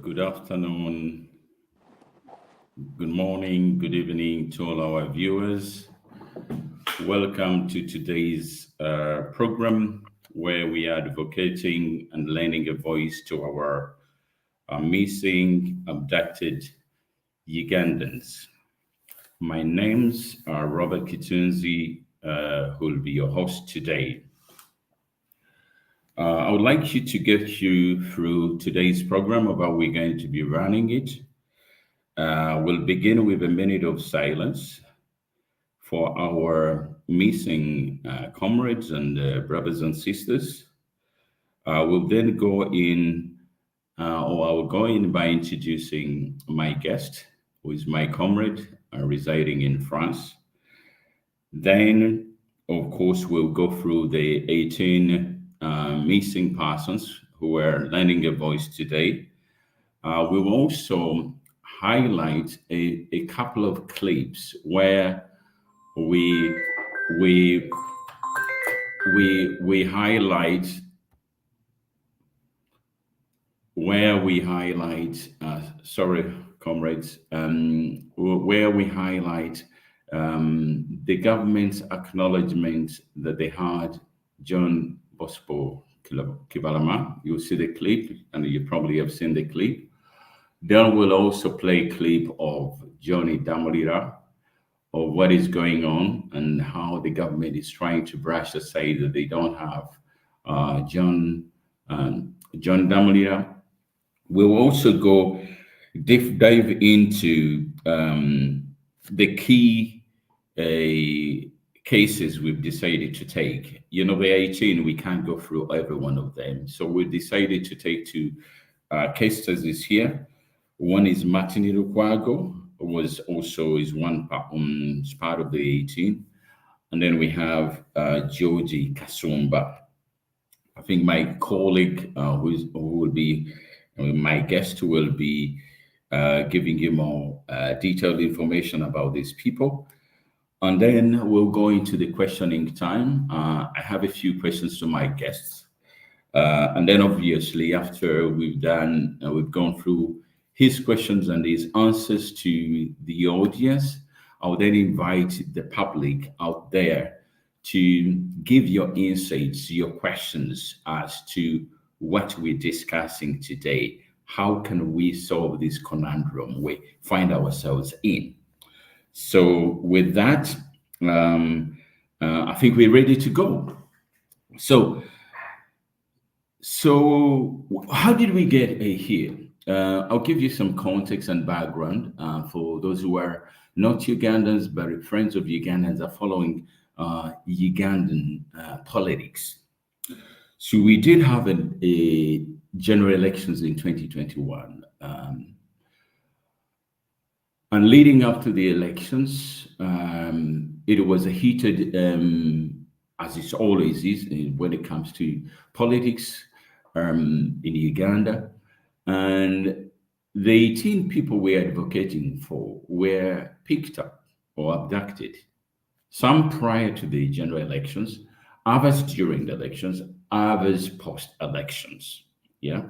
Good afternoon, good morning, good evening to all our viewers. Welcome to today's program where we are advocating and lending a voice to our missing, abducted Ugandans. My names are Robert Kitunzi, who will be your host today. I would like you to get you through today's program of how we're going to be running it. We'll begin with a minute of silence for our missing comrades and brothers and sisters. We'll then go in, or I'll go in by introducing my guest, who is my comrade residing in France. Then, of course, we'll go through the 18 missing persons who are lending a voice today. We will also highlight a couple of clips where we we we highlight sorry comrades, where we highlight the government's acknowledgement that they had John Bosco Kibalama. You'll see the clip, and you probably have seen the clip. Then we'll also play a clip of Johnny Damolira, of what is going on and how the government is trying to brush aside that they don't have John Damolira. We'll also go dive into the key cases we've decided to take. You know, the 18, we can't go through every one of them. So we decided to take two case studies here. One is Martin Lukwago, was also is one is part of the 18. And then we have Georgie Kasumba. I think my colleague who will be my guest will be giving you more detailed information about these people. And then we'll go into the questioning time. I have a few questions to my guests. And then obviously after we've gone through his questions and his answers to the audience, I'll then invite the public out there to give your insights, your questions as to what we're discussing today. How can we solve this conundrum we find ourselves in? So with that, I think we're ready to go. So how did we get here? I'll give you some context and background for those who are not Ugandans, but friends of Ugandans are following Ugandan politics. So we did have a general elections in 2021. And leading up to the elections, it was a heated, as it always is when it comes to politics in Uganda. And the 18 people we're advocating for were picked up or abducted, some prior to the general elections, others during the elections, others post-elections. Yeah.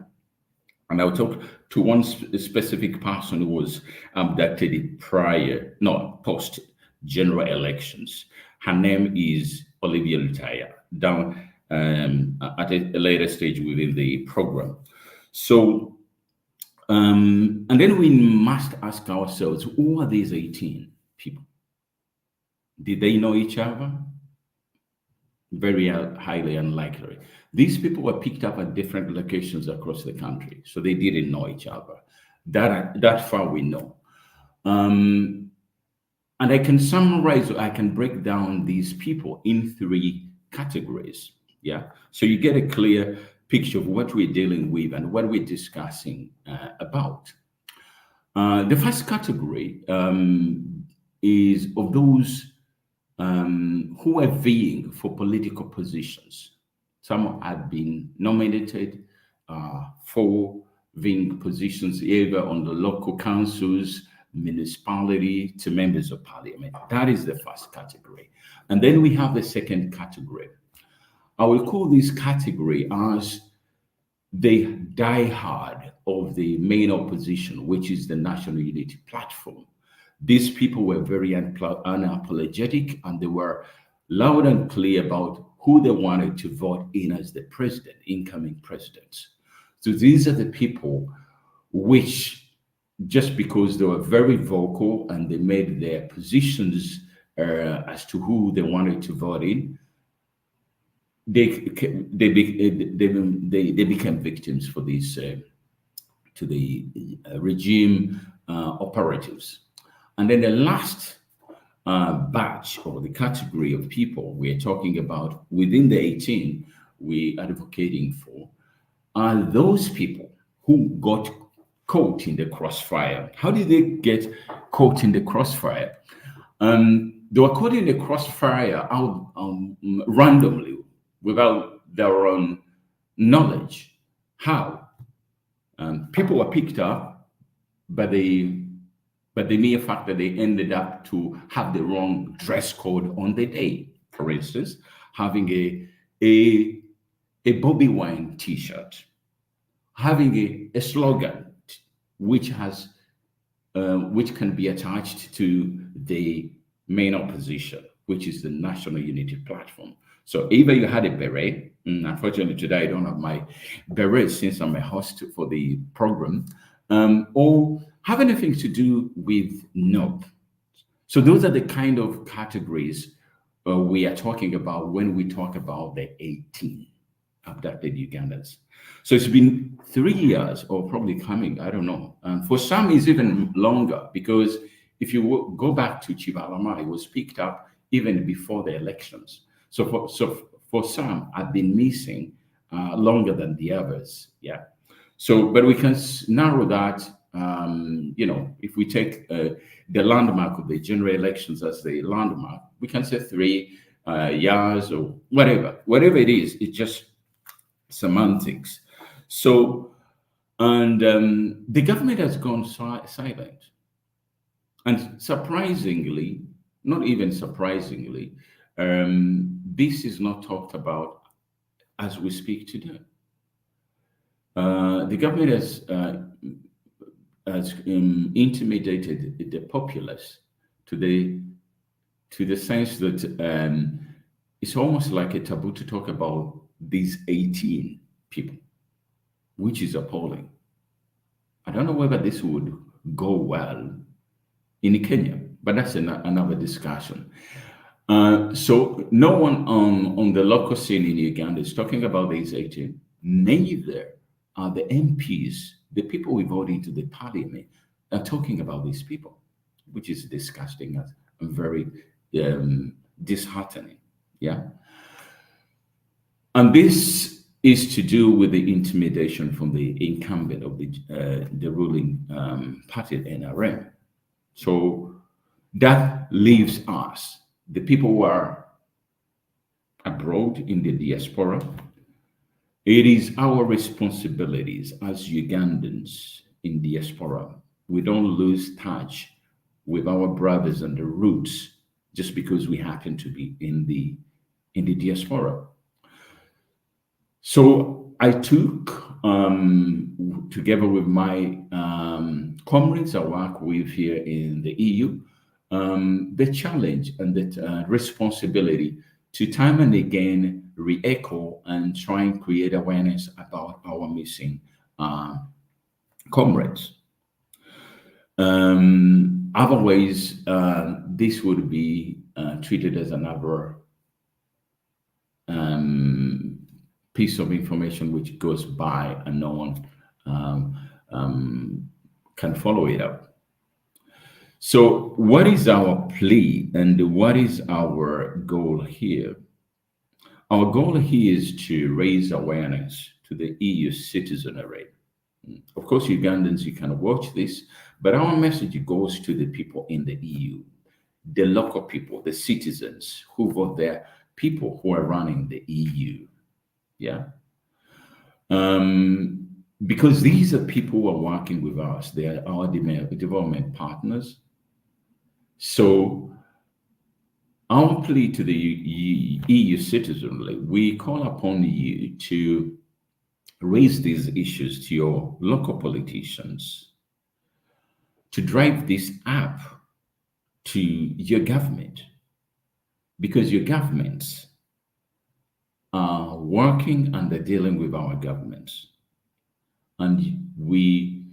And I'll talk to one specific person who was abducted post-general elections. Her name is Olivia Lutaya, down at a later stage within the program. So, and then we must ask ourselves, who are these 18 people? Did they know each other? Very highly unlikely. These people were picked up at different locations across the country, so they didn't know each other. That far we know. And I can summarize, I can break down these people in three categories. Yeah. So you get a clear picture of what we're dealing with and what we're discussing about. The first category is of those who are vying for political positions. Some have been nominated for vying positions either on the local councils, municipality, to members of parliament. That is the first category. And then we have the second category. I will call this category as they die hard of the main opposition, which is the National Unity Platform. These people were very unapologetic, and they were loud and clear about who they wanted to vote in as the president, incoming presidents. So these are the people which, just because they were very vocal and they made their positions as to who they wanted to vote in, they became victims for these to the regime operatives. And then the last batch or the category of people we're talking about within the 18 we're advocating for are those people who got caught in the crossfire. How did they get caught in the crossfire? They were caught in the crossfire out randomly without their own knowledge. How? People were picked up by the mere fact that they ended up to have the wrong dress code on the day. For instance, having a Bobby Wine T-shirt, having a slogan which has which can be attached to the main opposition, which is the National Unity Platform. So either you had a beret, unfortunately today I don't have my beret since I'm a host for the program, or have anything to do with NOB. So those are the kind of categories we are talking about when we talk about the 18 abducted Ugandans. So it's been 3 years, or probably coming, I don't know. For some, it's even longer, because if you go back to Chibalama, it was picked up even before the elections. So for some, I've been missing longer than the others. Yeah. So, but we can narrow that. If we take the landmark of the general elections as the landmark, we can say 3 years or whatever it is. It's just semantics. So, and the government has gone silent. And surprisingly, not even surprisingly, this is not talked about as we speak today. The government has intimidated the populace to the sense that it's almost like a taboo to talk about these 18 people, which is appalling. I don't know whether this would go well in Kenya, but that's another discussion. So no one on the local scene in Uganda is talking about these 18. Neither are the MPs, the people we voted into the parliament, are talking about these people, which is disgusting and very disheartening. Yeah. And this is to do with the intimidation from the incumbent of the ruling party, NRM. So that leaves us, the people who are abroad in the diaspora. It is our responsibilities as Ugandans in diaspora. We don't lose touch with our brothers and the roots just because we happen to be in the diaspora. So I took, together with my comrades I work with here in the EU, the challenge and the responsibility to time and again re-echo and try and create awareness about our missing comrades. Otherwise, this would be treated as another piece of information which goes by and no one can follow it up. So what is our plea and what is our goal here? Our goal here is to raise awareness to the EU citizenry. Of course, Ugandans, you can watch this, but our message goes to the people in the EU, the local people, the citizens who vote there, people who are running the EU. Yeah. Because these are people who are working with us. They are our development partners. So our plea to the EU citizenry, we call upon you to raise these issues to your local politicians, to drive this up to your government, because your governments are working and they're dealing with our governments. And we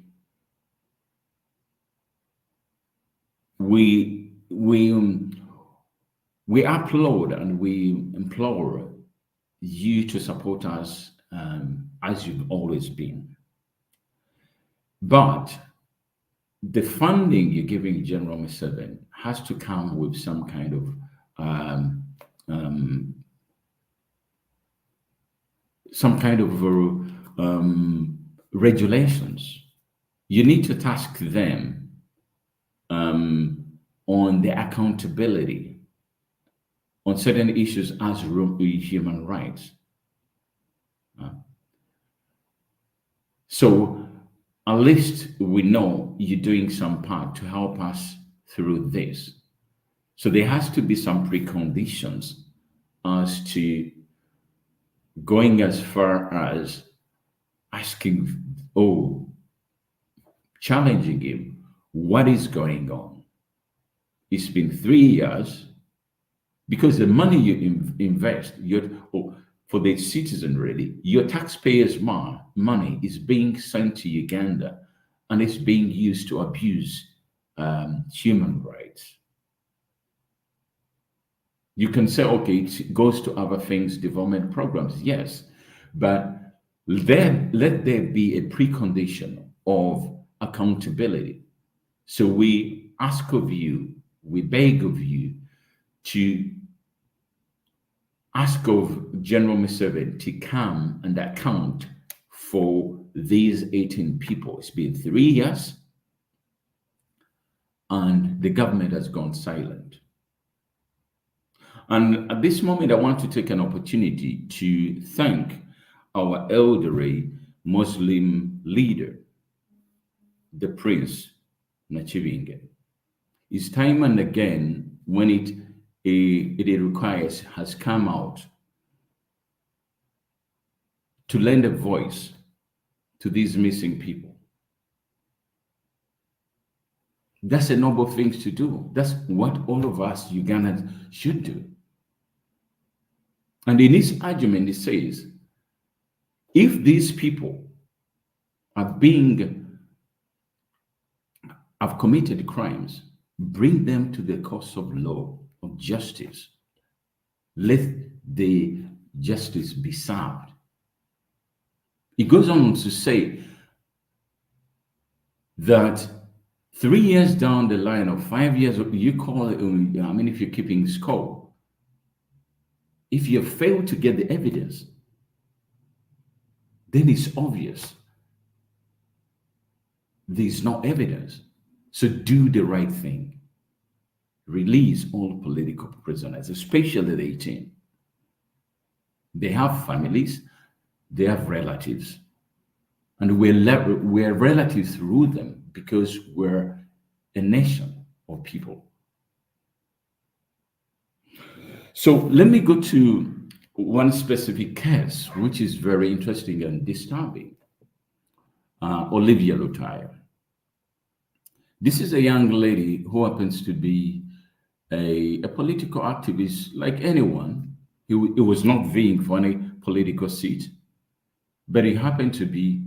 upload and we implore you to support us as you've always been. But the funding you're giving General Museveni has to come with some kind of regulations. You need to task them on the accountability on certain issues as human rights. So at least we know you're doing some part to help us through this. So there has to be some preconditions as to going as far as asking, challenging him, what is going on? It's been 3 years, because the money you invest, for the citizen, really, your taxpayers' money is being sent to Uganda, and it's being used to abuse human rights. You can say, okay, it goes to other things, development programs, yes, but let there be a precondition of accountability. So we ask of you, we beg of you to ask of General Museveni to come and account for these 18 people. It's been 3 years and the government has gone silent. And at this moment, I want to take an opportunity to thank our elderly Muslim leader, the Prince Nachibinge. It's time and again when it requires, has come out to lend a voice to these missing people. That's a noble thing to do. That's what all of us Ugandans should do. And in his argument, he says, if these people have committed crimes, bring them to the course of law, of justice. Let the justice be served. He goes on to say that 3 years down the line, or 5 years, you call it, if you're keeping score, if you fail to get the evidence, then it's obvious there's no evidence. So do the right thing. Release all political prisoners, especially the 18. They have families, they have relatives, and we're relatives through them because we're a nation of people. So let me go to one specific case, which is very interesting and disturbing. Olivia Lutaya. This is a young lady who happens to be a political activist like anyone. He was not vying for any political seat, but he happened to be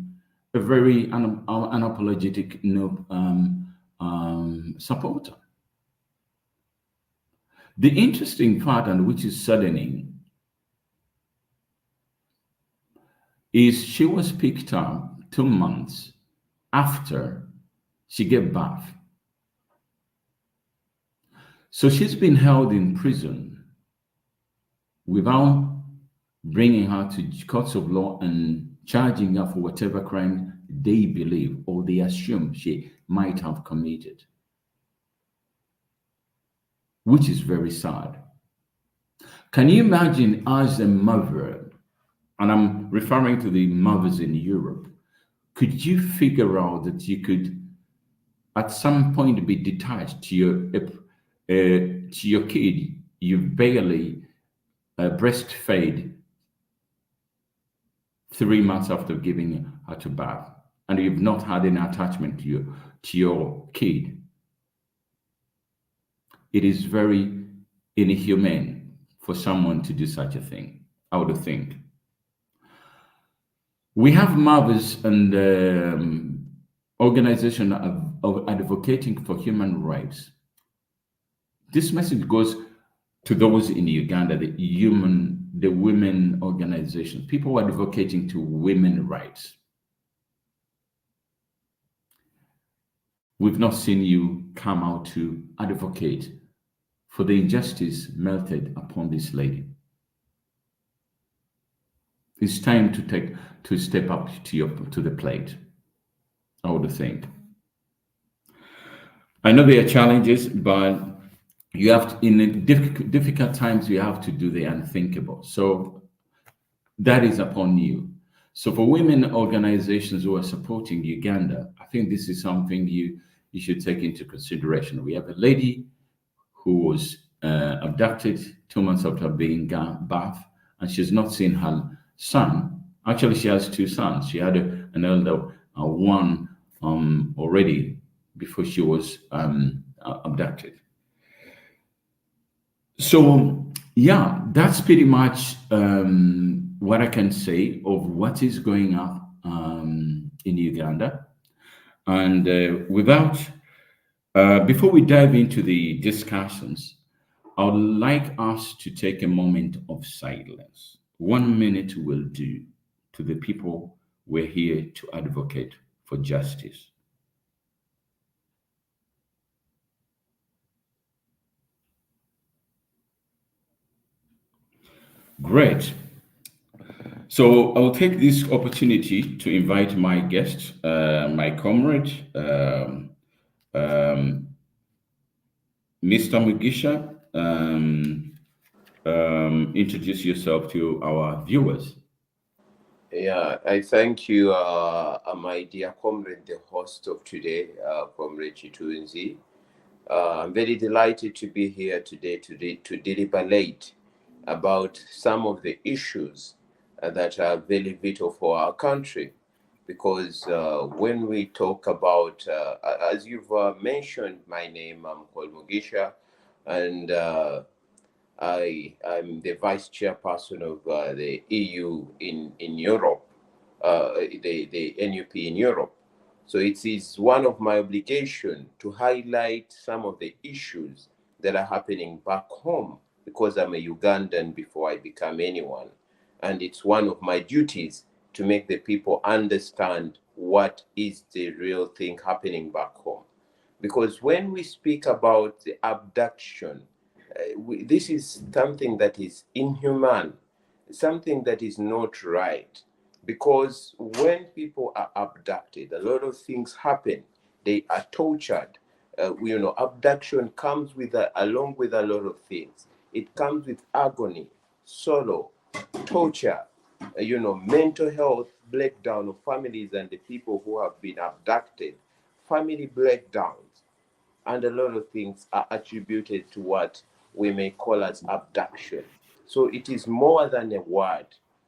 a very unapologetic supporter. The interesting part, and which is saddening, is she was picked up 2 months after she gave birth. So she's been held in prison without bringing her to courts of law and charging her for whatever crime they believe or they assume she might have committed, which is very sad. Can you imagine, as a mother, and I'm referring to the mothers in Europe, could you figure out that you could at some point be detached to your kid you barely breastfed 3 months after giving her to birth, and you've not had any attachment to your kid. It is very inhumane for someone to do such a thing, I would think. We have mothers and organizations of advocating for human rights. This message goes to those in Uganda, the women organizations, people advocating to women rights. We've not seen you come out to advocate for the injustice melted upon this lady. It's time to step up to the plate, I would think. I know there are challenges, but you have to, in difficult times, you have to do the unthinkable. So that is upon you. So for women organizations who are supporting Uganda, I think this is something you should take into consideration. We have a lady who was abducted 2 months after being birth, and she's not seen her son. Actually, she has two sons. She had an elder one already before she was abducted. So yeah, that's pretty much what I can say of what is going on in Uganda. And before we dive into the discussions, I would like us to take a moment of silence. 1 minute will do to the people we're here to advocate for justice. Great. So I'll take this opportunity to invite my guest, my comrade, Mr. Mugisha. Introduce yourself to our viewers. Yeah, I thank you, my dear comrade, the host of today, Comrade Chitunzi. I'm very delighted to be here today to deliberate about some of the issues that are very vital for our country. Because when we talk about, as you've mentioned, my name, I'm called Mugisha, and I'm the vice chairperson of the EU in Europe, the NUP in Europe. So it is one of my obligation to highlight some of the issues that are happening back home because I'm a Ugandan before I become anyone. And it's one of my duties to make the people understand what is the real thing happening back home. Because when we speak about the abduction, this is something that is inhuman, something that is not right. Because when people are abducted, a lot of things happen. They are tortured. Abduction comes with along with a lot of things. It comes with agony, sorrow, torture, mental health breakdown of families and the people who have been abducted, family breakdowns, and a lot of things are attributed to what we may call as abduction. So it is more than a word.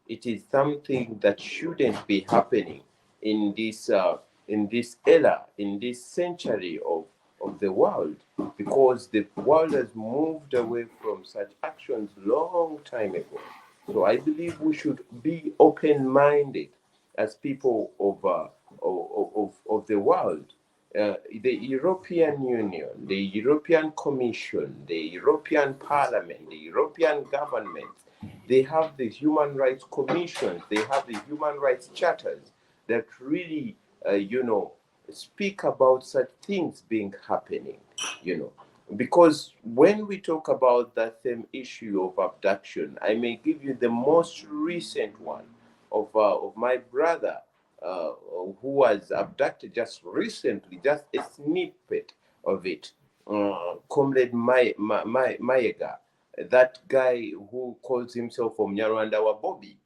It is something that shouldn't be happening in this era, in this century of the world, because the world has moved away from such actions long time ago. So I believe we should be open-minded as people of the world. The European Union, the European Commission, the European Parliament, the European government, they have the human rights commissions, they have the human rights charters that really, speak about such things being happening, Because when we talk about that same issue of abduction, I may give you the most recent one of my brother, who was abducted just recently, just a snippet of it. Comrade Maega, that guy who calls himself from Nyarwanda wa Bobby,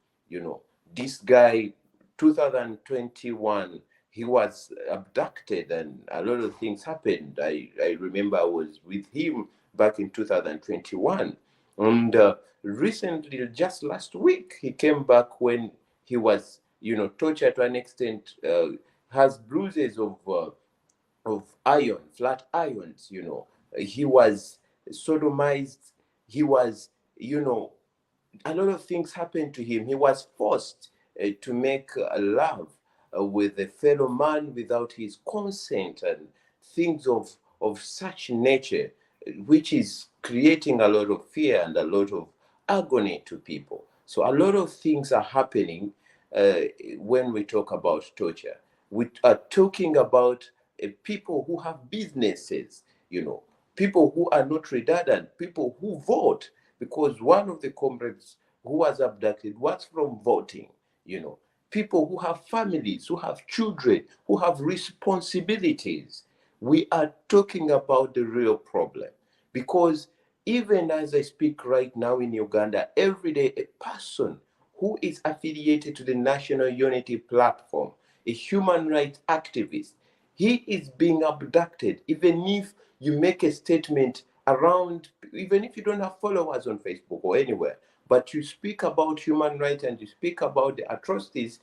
this guy, 2021, he was abducted and a lot of things happened. I remember I was with him back in 2021. And recently, just last week, he came back when he was torture to an extent, has bruises of iron, flat irons. He was sodomized. He was, a lot of things happened to him. He was forced to make love with a fellow man without his consent, and things of such nature, which is creating a lot of fear and a lot of agony to people. So a lot of things are happening when we talk about torture. We are talking about people who have businesses, people who are not redundant, people who vote, because one of the comrades who was abducted was from voting, people who have families, who have children, who have responsibilities. We are talking about the real problem, because even as I speak right now in Uganda, every day a person who is affiliated to the National Unity Platform, a human rights activist, he is being abducted. Even if you make a statement around, even if you don't have followers on Facebook or anywhere, but you speak about human rights and you speak about the atrocities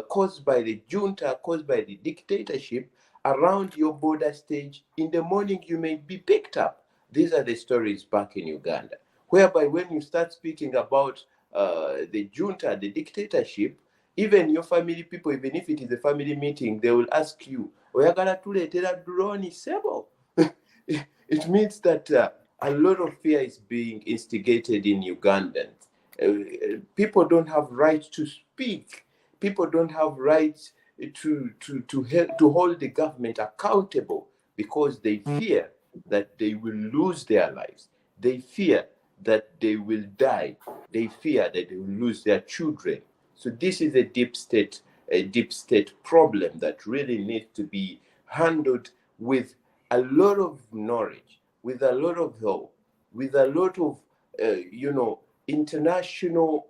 caused by the junta, caused by the dictatorship around your border stage, in the morning you may be picked up. These are the stories back in Uganda, whereby when you start speaking about the junta, the dictatorship, even your family people, even if it is a family meeting, they will ask you, oyagala tuleetera drone sebo? It means that a lot of fear is being instigated in Ugandans. People don't have rights to speak. People don't have rights to hold the government accountable, because they fear that they will lose their lives. They fear that they will die. They fear that they will lose their children. So this is a deep state problem that really needs to be handled with a lot of knowledge, with a lot of help, with a lot of international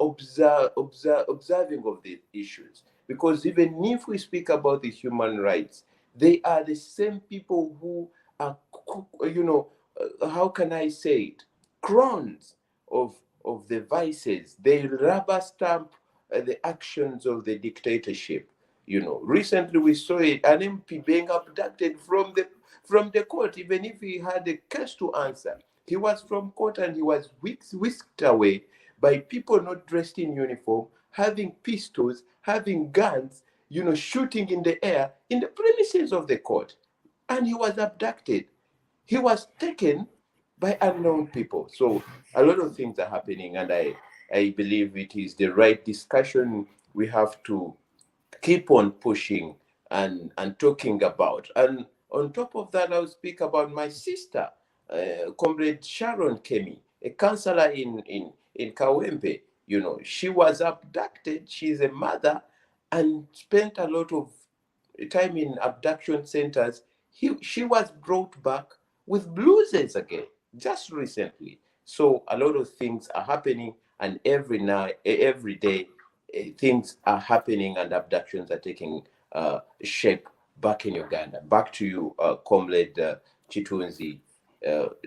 observing of these issues. Because even if we speak about the human rights, they are the same people who are, how can I say it, crowns of the vices. They rubber stamp the actions of the dictatorship. Recently we saw it, an MP being abducted from the court, even if he had a case to answer. He was from court and he was whisked away by people not dressed in uniform, having pistols, having guns, shooting in the air in the premises of the court. And he was abducted. He was taken by unknown people. So a lot of things are happening, and I believe it is the right discussion we have to keep on pushing and talking about. And on top of that, I'll speak about my sister, Comrade Sharon Kemi, a counselor in Kawempe. She was abducted. She's a mother and spent a lot of time in abduction centers. She was brought back with bruises again just recently. So a lot of things are happening, and every day, things are happening and abductions are taking shape back in Uganda. Back to you, Comrade Chitunzi,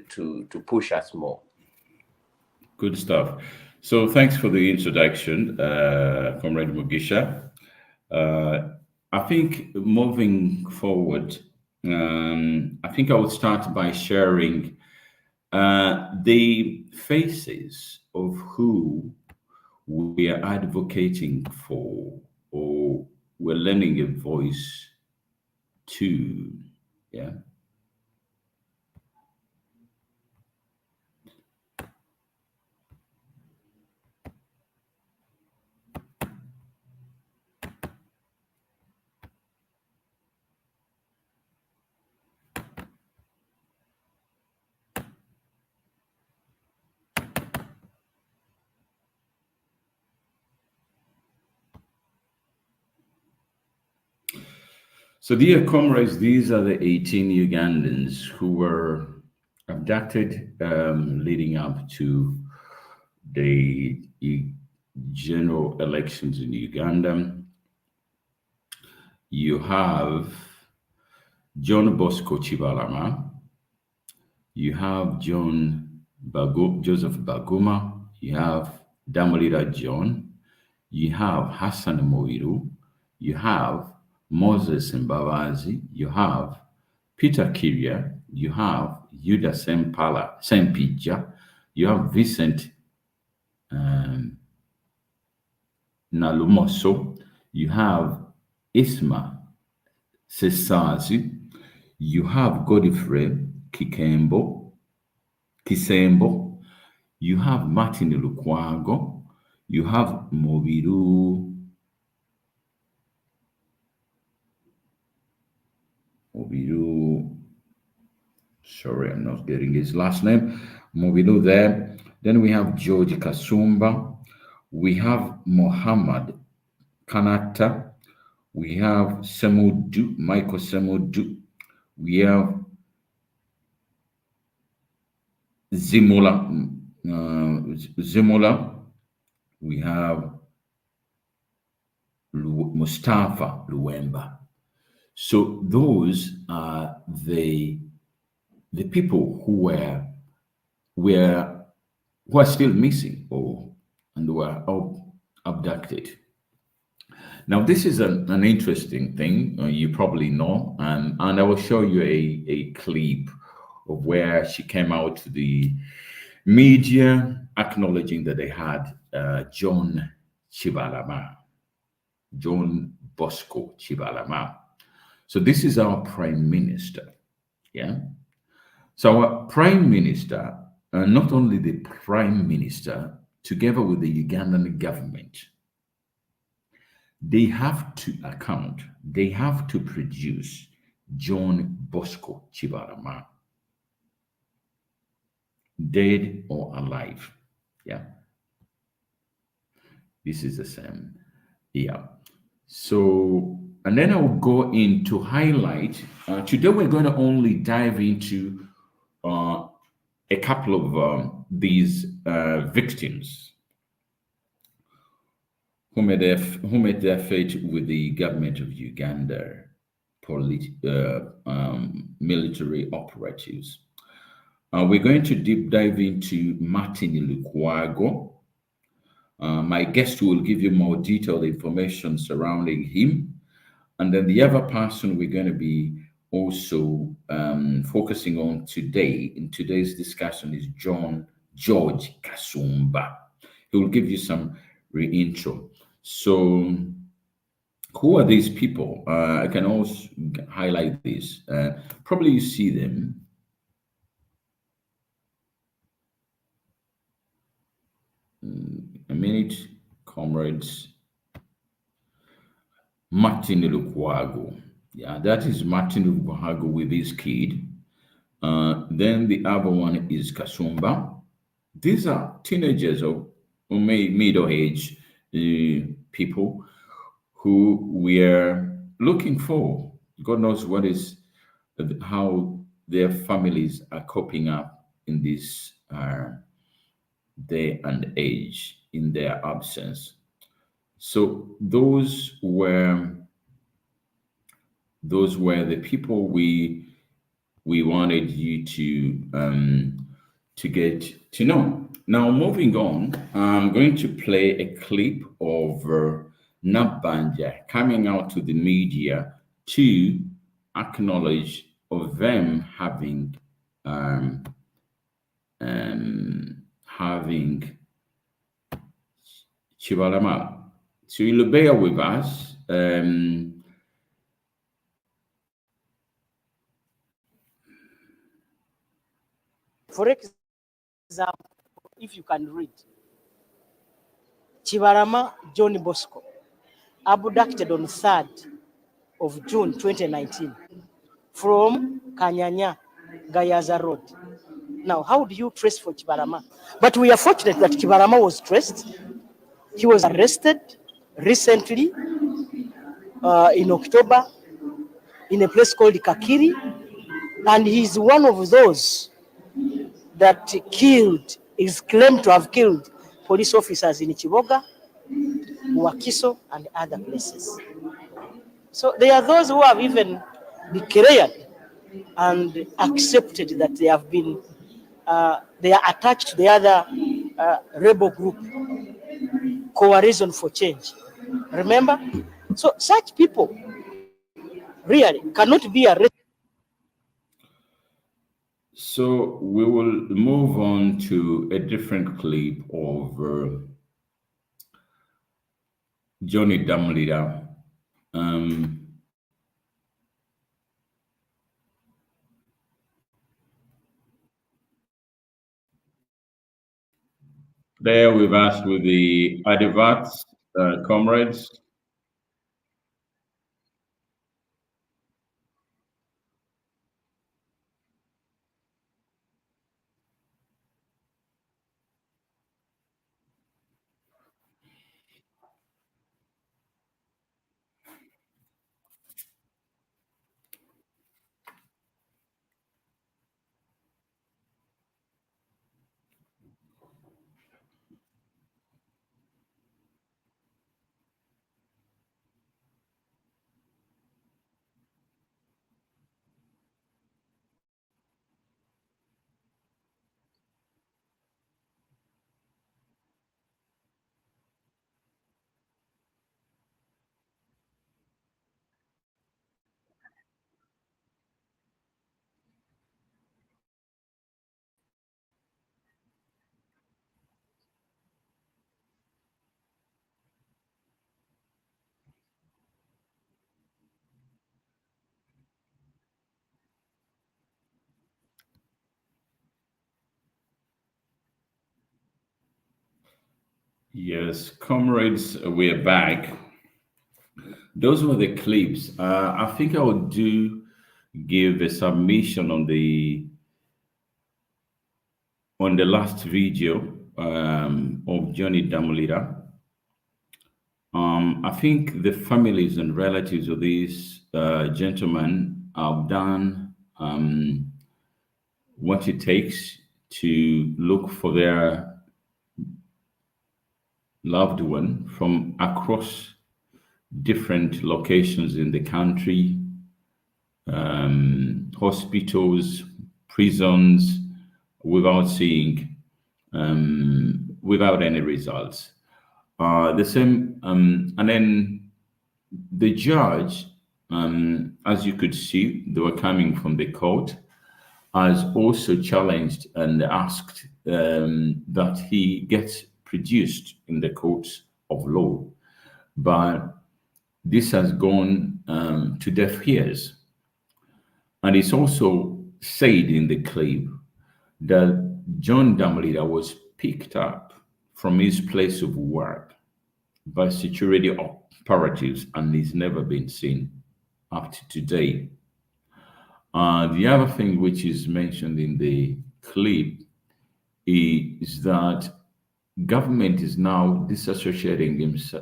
to push us more. Good stuff. So thanks for the introduction, Comrade Mugisha. I think moving forward, I think I would start by sharing the faces of who we are advocating for, or we're lending a voice to. Yeah. So, dear comrades, these are the 18 Ugandans who were abducted leading up to the general elections in Uganda. You have John Bosco Chibalama, you have Joseph Baguma, you have Damolira John, you have Hassan Moiru, you have Moses Mbabazi, you have Peter Kiria, you have Yuda Sempija, you have Vincent Nalumoso, you have Isma Sesazi, you have Godfrey Kisembo, you have Martin Lukwago, you have Mobiru, sorry, I'm not getting his last name, Mobiru there. Then we have George Kasumba, we have Mohammed Kanata, we have Michael Semudu, we have Zimola, we have Mustafa Luemba. So those are the people who are still missing and were abducted. Now, this is an interesting thing, you probably know, and I will show you a clip of where she came out to the media acknowledging that they had John Bosco Chibalama. So this is our prime minister, yeah? So our prime minister, not only the prime minister, together with the Ugandan government, they have to produce John Bosco Chibalama, dead or alive. Yeah. This is the same. Yeah. So, and then I'll go in to highlight. Today we're going to only dive into a couple of these victims who made their fate with the government of Uganda, military operatives. We're going to deep dive into Martin Lukwago. My guest will give you more detailed information surrounding him. And then the other person we're going to be also focusing on today, in today's discussion, is George Kasumba. He will give you some intro. So who are these people? I can also highlight this. Probably you see them. A minute, comrades. Martin Lukwago. Yeah, that is Martin Lukwago with his kid. Then the other one is Kasumba. These are teenagers or middle-aged people who we are looking for. God knows how their families are coping up in this day and age in their absence. So those were the people we wanted you to get to know. Now, moving on, I'm going to play a clip of Nabanja coming out to the media to acknowledge of them having Chibalama. So you'll bear with us. For example, if you can read, Chibalama John Bosco, abducted on 3rd of June 2019 from Kanyanya, Gayaza Road. Now, how do you trace for Chibalama? But we are fortunate that Chibalama was traced. He was arrested recently in October in a place called Kakiri, and he's one of those that is claimed to have killed police officers in Chiboga, Wakiso, and other places. So there are those who have even declared and accepted that they have been, they are attached to the other rebel group. coalition for change. Remember? So such people really cannot be arrested. So we will move on to a different clip of Johnny Damlida. There with us with the Adivats, comrades. Yes, comrades, we're back. Those were the clips. I think I would give a submission on the last video of Johnny Damolida. I think the families and relatives of this gentleman have done what it takes to look for their loved one from across different locations in the country, hospitals, prisons, without seeing, without any results. The same, and then the judge, as you could see, they were coming from the court, has also challenged and asked that he gets produced in the courts of law. But this has gone to deaf ears. And it's also said in the clip that John Damolida was picked up from his place of work by security operatives and he's never been seen up to today. The other thing which is mentioned in the clip is that government is now disassociating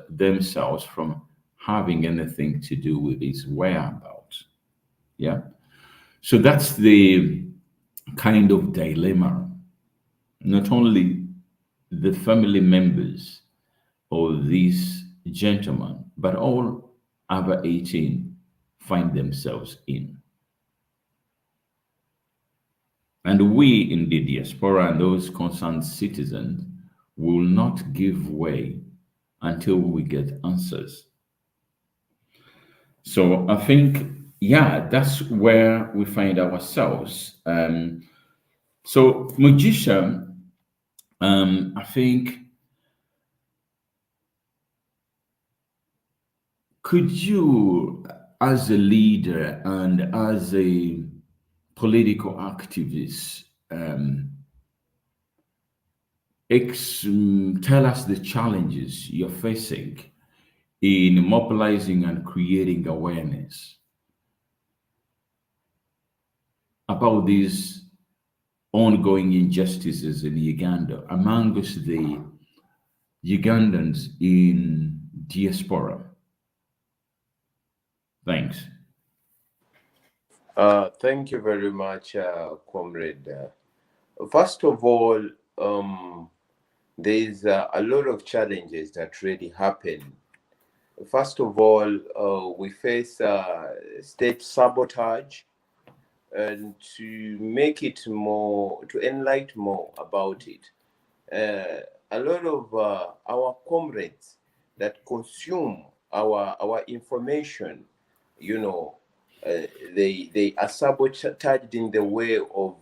themselves from having anything to do with his whereabouts. Yeah. So that's the kind of dilemma. Not only the family members of this gentleman, but all other 18 find themselves in. And we in the diaspora and those concerned citizens will not give way until we get answers. So I think, yeah, that's where we find ourselves. So Mugisha, I think, could you, as a leader and as a political activist, tell us the challenges you're facing in mobilizing and creating awareness about these ongoing injustices in Uganda amongst the Ugandans in diaspora? Thanks. Thank you very much, Comrade. First of all, there's a lot of challenges that really happen. First of all, we face state sabotage, and to make it more, to enlighten more about it, a lot of our comrades that consume our information, you know, they are sabotaged in the way of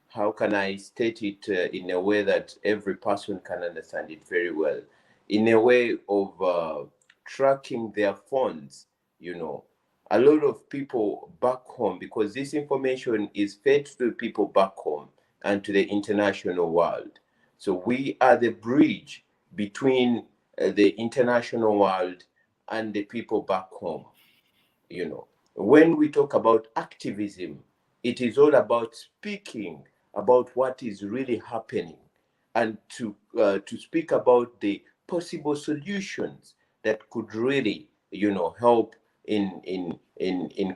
how can I state it in a way that every person can understand it very well? In a way of tracking their funds, you know. A lot of people back home, because this information is fed to people back home and to the international world. So we are the bridge between the international world and the people back home. You know, when we talk about activism, it is all about speaking about what is really happening, and to speak about the possible solutions that could really, you know, help in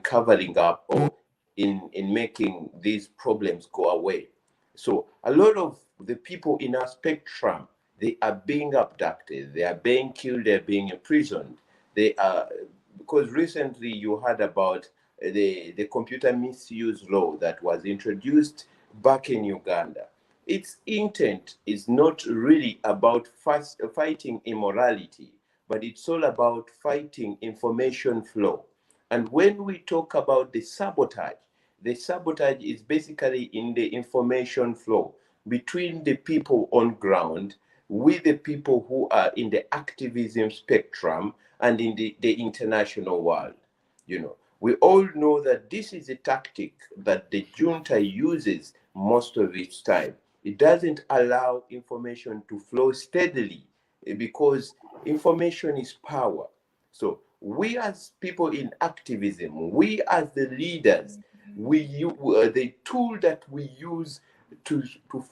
covering up, or in making these problems go away. So a lot of the people in our spectrum, they are being abducted, they are being killed, they're being imprisoned. They are, because recently you heard about the computer misuse law that was introduced back in Uganda. Its intent is not really about fighting immorality, but it's all about fighting information flow. And when we talk about the sabotage is basically in the information flow between the people on ground with the people who are in the activism spectrum and in the international world. You know, we all know that this is a tactic that the junta uses most of its time. It doesn't allow information to flow steadily, because information is power. So we as people in activism, we as the leaders, the tool that we use to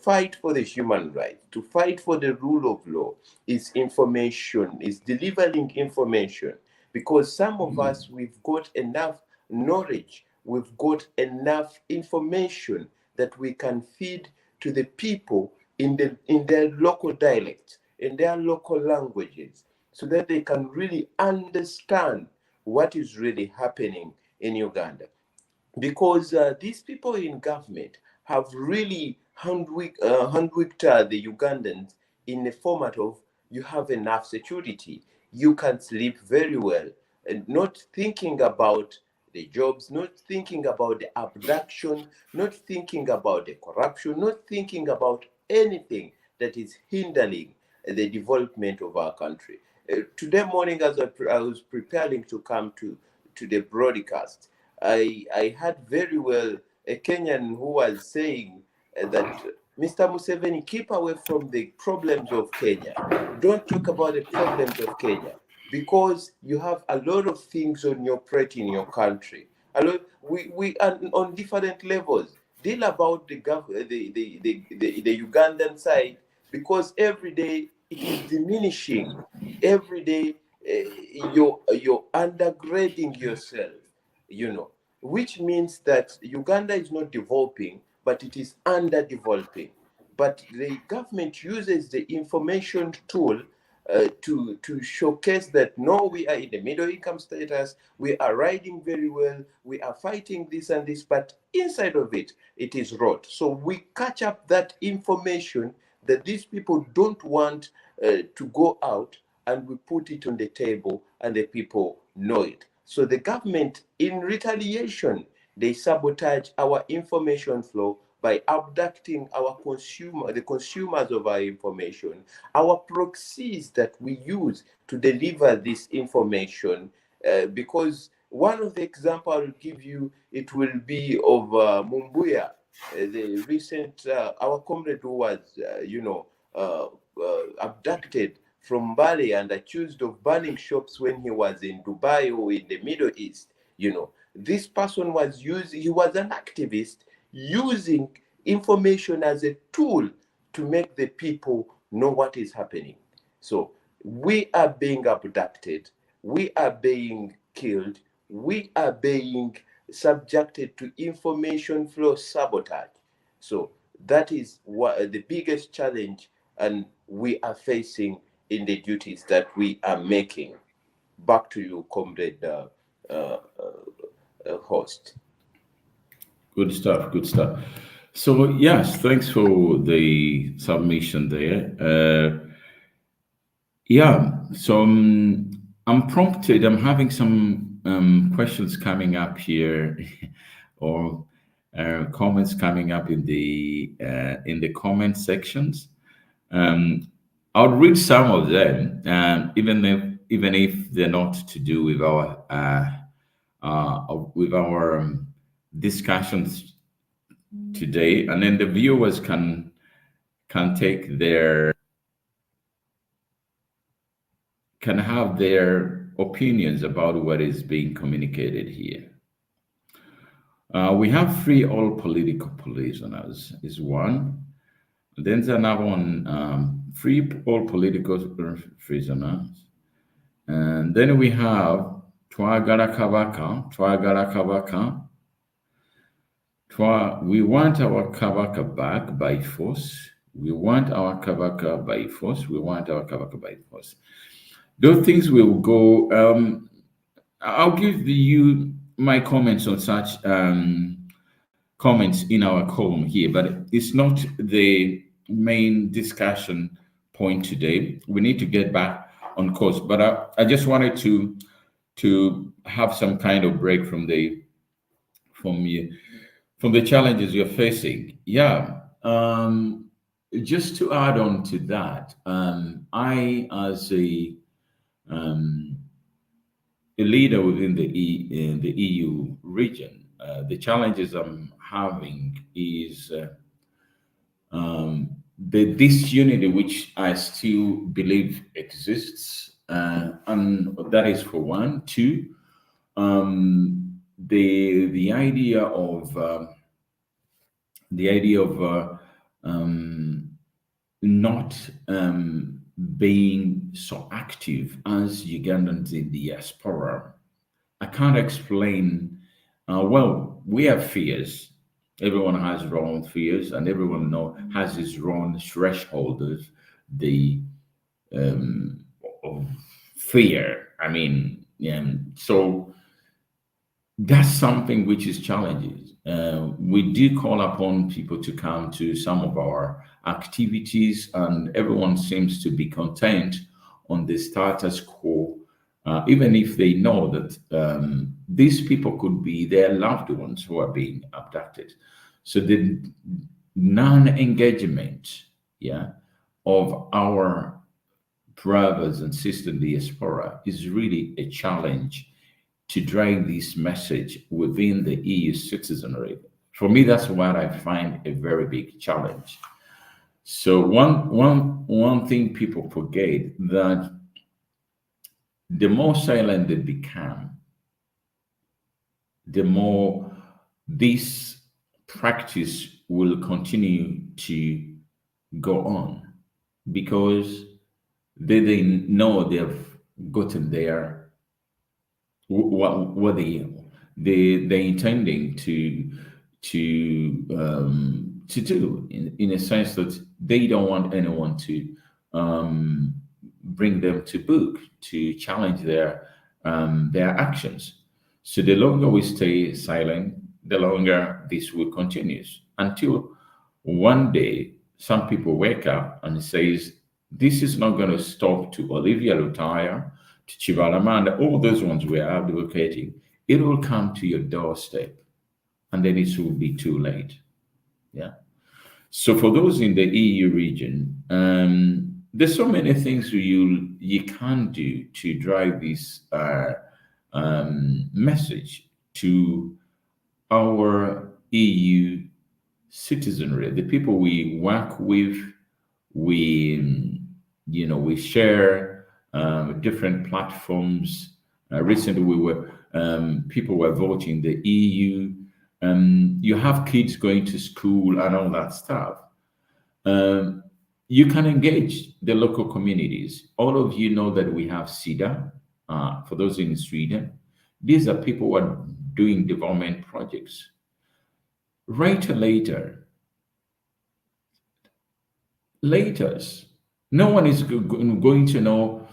fight for the human rights, to fight for the rule of law, is information, is delivering information. Because some of us, we've got enough knowledge, we've got enough information that we can feed to the people in their local dialects, in their local languages, so that they can really understand what is really happening in Uganda. Because these people in government have really handwicked the Ugandans in the format of, you have enough security, you can sleep very well, and not thinking about the jobs, not thinking about the abduction, not thinking about the corruption, not thinking about anything that is hindering the development of our country. Today morning, as I was preparing to come to the broadcast, I heard very well a Kenyan who was saying that Mr. Museveni, keep away from the problems of Kenya. Don't talk about the problems of Kenya, because you have a lot of things on your plate in your country. We are on different levels. Deal about the Ugandan side, because every day it is diminishing. Every day you're undergrading yourself, you know, which means that Uganda is not developing, but it is underdeveloping. But the government uses the information tool to showcase that, no, we are in the middle income status, we are riding very well, we are fighting this and this, but inside of it, it is rot. So we catch up that information that these people don't want to go out, and we put it on the table, and the people know it. So the government, in retaliation, they sabotage our information flow by abducting the consumers of our information, our proxies that we use to deliver this information. Because one of the examples I'll give you, it will be of Mumbuya, the recent, our comrade who was, abducted from Bali and accused of burning shops when he was in Dubai or in the Middle East. You know, this person he was an activist using information as a tool to make the people know what is happening. So we are being abducted, we are being killed, we are being subjected to information flow sabotage. So that is what the biggest challenge and we are facing in the duties that we are making. Back to you, comrade host. Good stuff. Good stuff. So yes, thanks for the submission there. Yeah, so I'm prompted. I'm having some questions coming up here, or comments coming up in the comment sections. Um, I'll read some of them, even if they're not to do with our discussions today, and then the viewers can take their can have their opinions about what is being communicated here. We have free all political prisoners is one. Then there's another one, free all political prisoners. And then we have Twagara Kabaka, Twagara Kabaka. We want our Kabaka back by force. We want our Kabaka by force. We want our Kabaka by force. Those things will go. I'll give you my comments on such comments in our column here, but it's not the main discussion point today. We need to get back on course, but I just wanted to have some kind of break from the challenges you're facing. Yeah. Just to add on to that, I, as a leader within in the EU region, the challenges I'm having is the disunity which I still believe exists, and that is for one. Two, the idea of not being so active as Ugandans in diaspora. I can't explain. Well, we have fears. Everyone has their own fears, and everyone has his own threshold of the of fear. I mean, so that's something which is challenges. We do call upon people to come to some of our activities, and everyone seems to be content on the status quo, even if they know that these people could be their loved ones who are being abducted. So the non-engagement, of our brothers and sisters in the diaspora is really a challenge to drive this message within the EU citizenry. For me, that's what I find a very big challenge. So one thing people forget, that the more silent they become, the more this practice will continue to go on, because they know they've gotten there, what they're intending to do, in a sense that they don't want anyone to bring them to book, to challenge their actions. So the longer we stay silent, the longer this will continue, until one day some people wake up and says, this is not going to stop, to Olivia Lutaya, to Chivalamanda, all those ones we are advocating. It will come to your doorstep, and then it will be too late. Yeah. So for those in the EU region, there's so many things you can do to drive this message to our EU citizenry, the people we work with. We share different platforms. Recently, people were voting the EU. You have kids going to school and all that stuff. You can engage the local communities. All of you know that we have SIDA. For those in Sweden, these are people who are doing development projects. Right or later, no one is going to know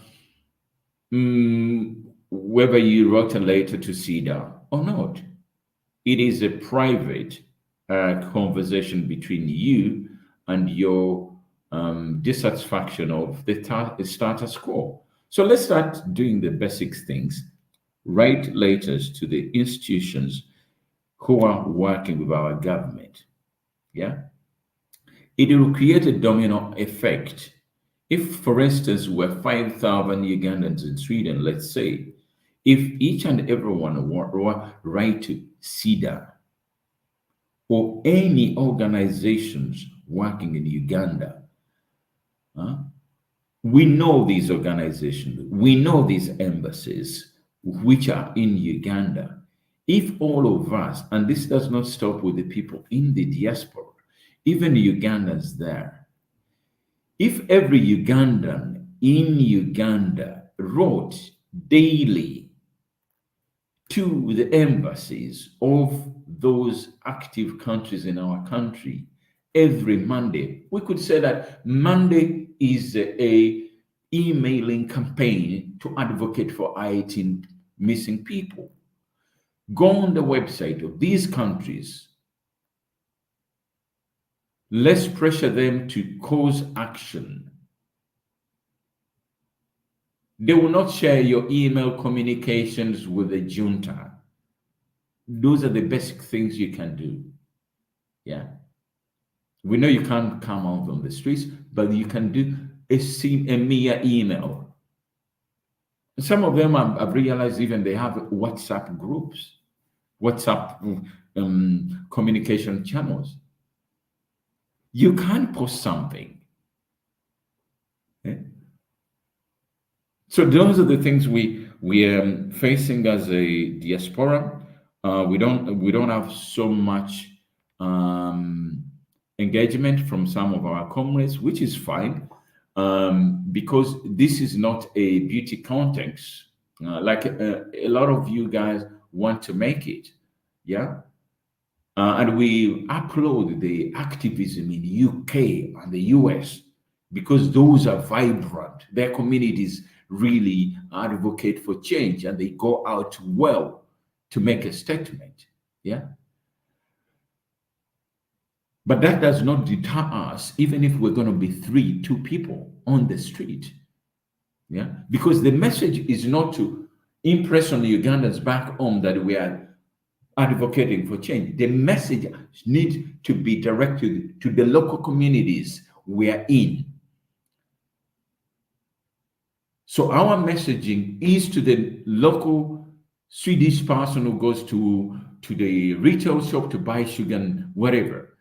whether you wrote a letter to SIDA or not. It is a private conversation between you and your dissatisfaction of the status quo. So let's start doing the basic things. Write letters to the institutions who are working with our government. Yeah. It will create a domino effect. If, for instance, we're 5,000 Ugandans in Sweden, let's say, if each and everyone write to SIDA or any organizations working in Uganda, we know these organizations, we know these embassies which are in Uganda. If all of us, and this does not stop with the people in the diaspora, even Ugandans there, if every Ugandan in Uganda wrote daily to the embassies of those active countries in our country every Monday, we could say that Monday is a emailing campaign to advocate for 18 missing people. Go on the website of these countries. Let's pressure them to cause action. They will not share your email communications with the junta. Those are the basic things you can do. Yeah. We know you can't come out on the streets, but you can do a mere email. Some of them I've realized even they have WhatsApp groups, WhatsApp communication channels. You can post something. Okay? So those are the things we are facing as a diaspora. We don't have so much engagement from some of our comrades, which is fine, because this is not a beauty contest like a lot of you guys want to make it. Yeah. And we upload the activism in UK and the US because those are vibrant. Their communities really advocate for change and they go out well to make a statement. Yeah. But that does not deter us, even if we're going to be 2 people on the street. Yeah. Because the message is not to impress on the Ugandans back home that we are advocating for change. The message needs to be directed to the local communities we are in. So our messaging is to the local Swedish person who goes to the retail shop to buy sugar and whatever.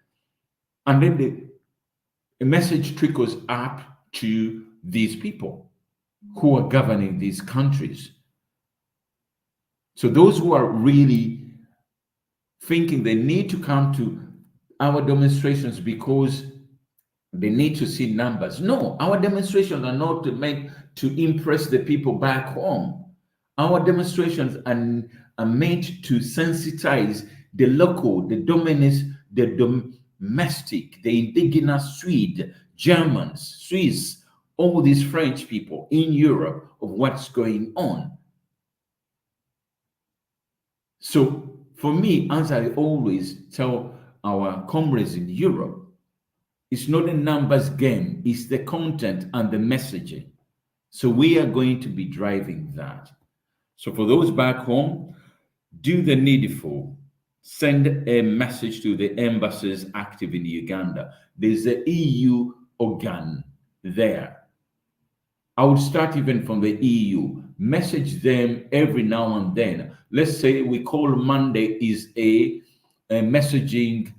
And then the message trickles up to these people who are governing these countries. So those who are really thinking they need to come to our demonstrations because they need to see numbers. No, our demonstrations are not meant to impress the people back home. Our demonstrations are meant to sensitize the local, the domestic, the indigenous Swede, Germans, Swiss, all these French people in Europe of what's going on. So for me, as I always tell our comrades in Europe, it's not a numbers game, it's the content and the messaging. So we are going to be driving that. So for those back home, do the needful. Send a message to the embassies active in Uganda. There's the EU organ there. I would start even from the EU. Message them every now and then. Let's say we call Monday is a messaging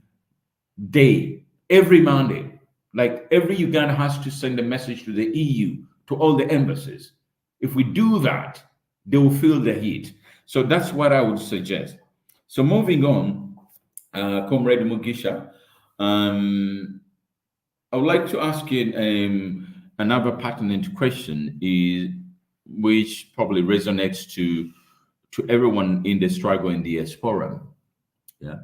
day. Every Monday, like every Uganda has to send a message to the EU, to all the embassies. If we do that, they will feel the heat. So that's what I would suggest. So moving on, Comrade Mugisha, I would like to ask you another pertinent question, which probably resonates to everyone in the struggle in the diaspora. Yeah.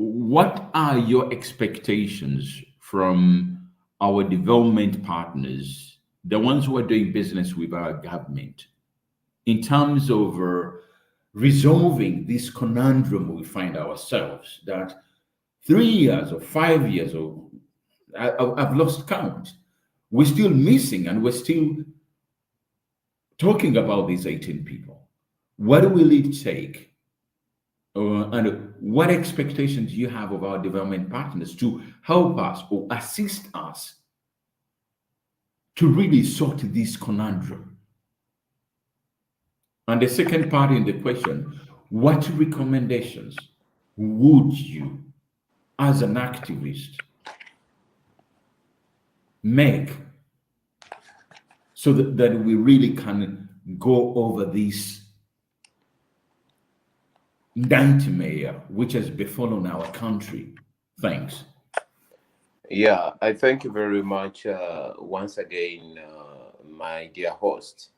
What are your expectations from our development partners, the ones who are doing business with our government, in terms of resolving this conundrum we find ourselves that 3 years or 5 years or I've lost count. We're still missing and we're still talking about these 18 people. What will it take? And what expectations do you have of our development partners to help us or assist us to really sort this conundrum? And the second part in the question, what recommendations would you, as an activist, make so that we really can go over this nightmare which has befallen our country? Thanks. Yeah, I thank you very much once again, my dear host.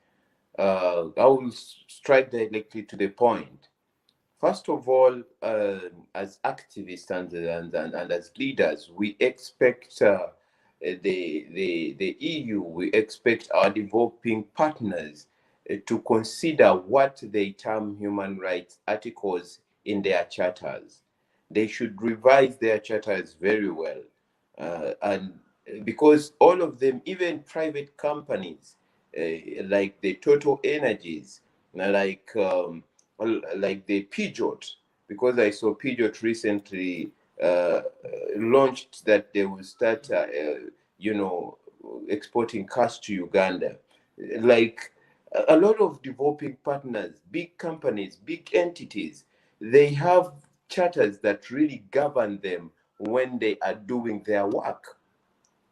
I will strike directly to the point. First of all, as activists and as leaders, we expect the EU, we expect our developing partners to consider what they term human rights articles in their charters. They should revise their charters very well. And because all of them, even private companies like the Total Energies, like the Peugeot, because I saw Peugeot recently launched that they will start, exporting cars to Uganda. Like a lot of developing partners, big companies, big entities, they have charters that really govern them when they are doing their work.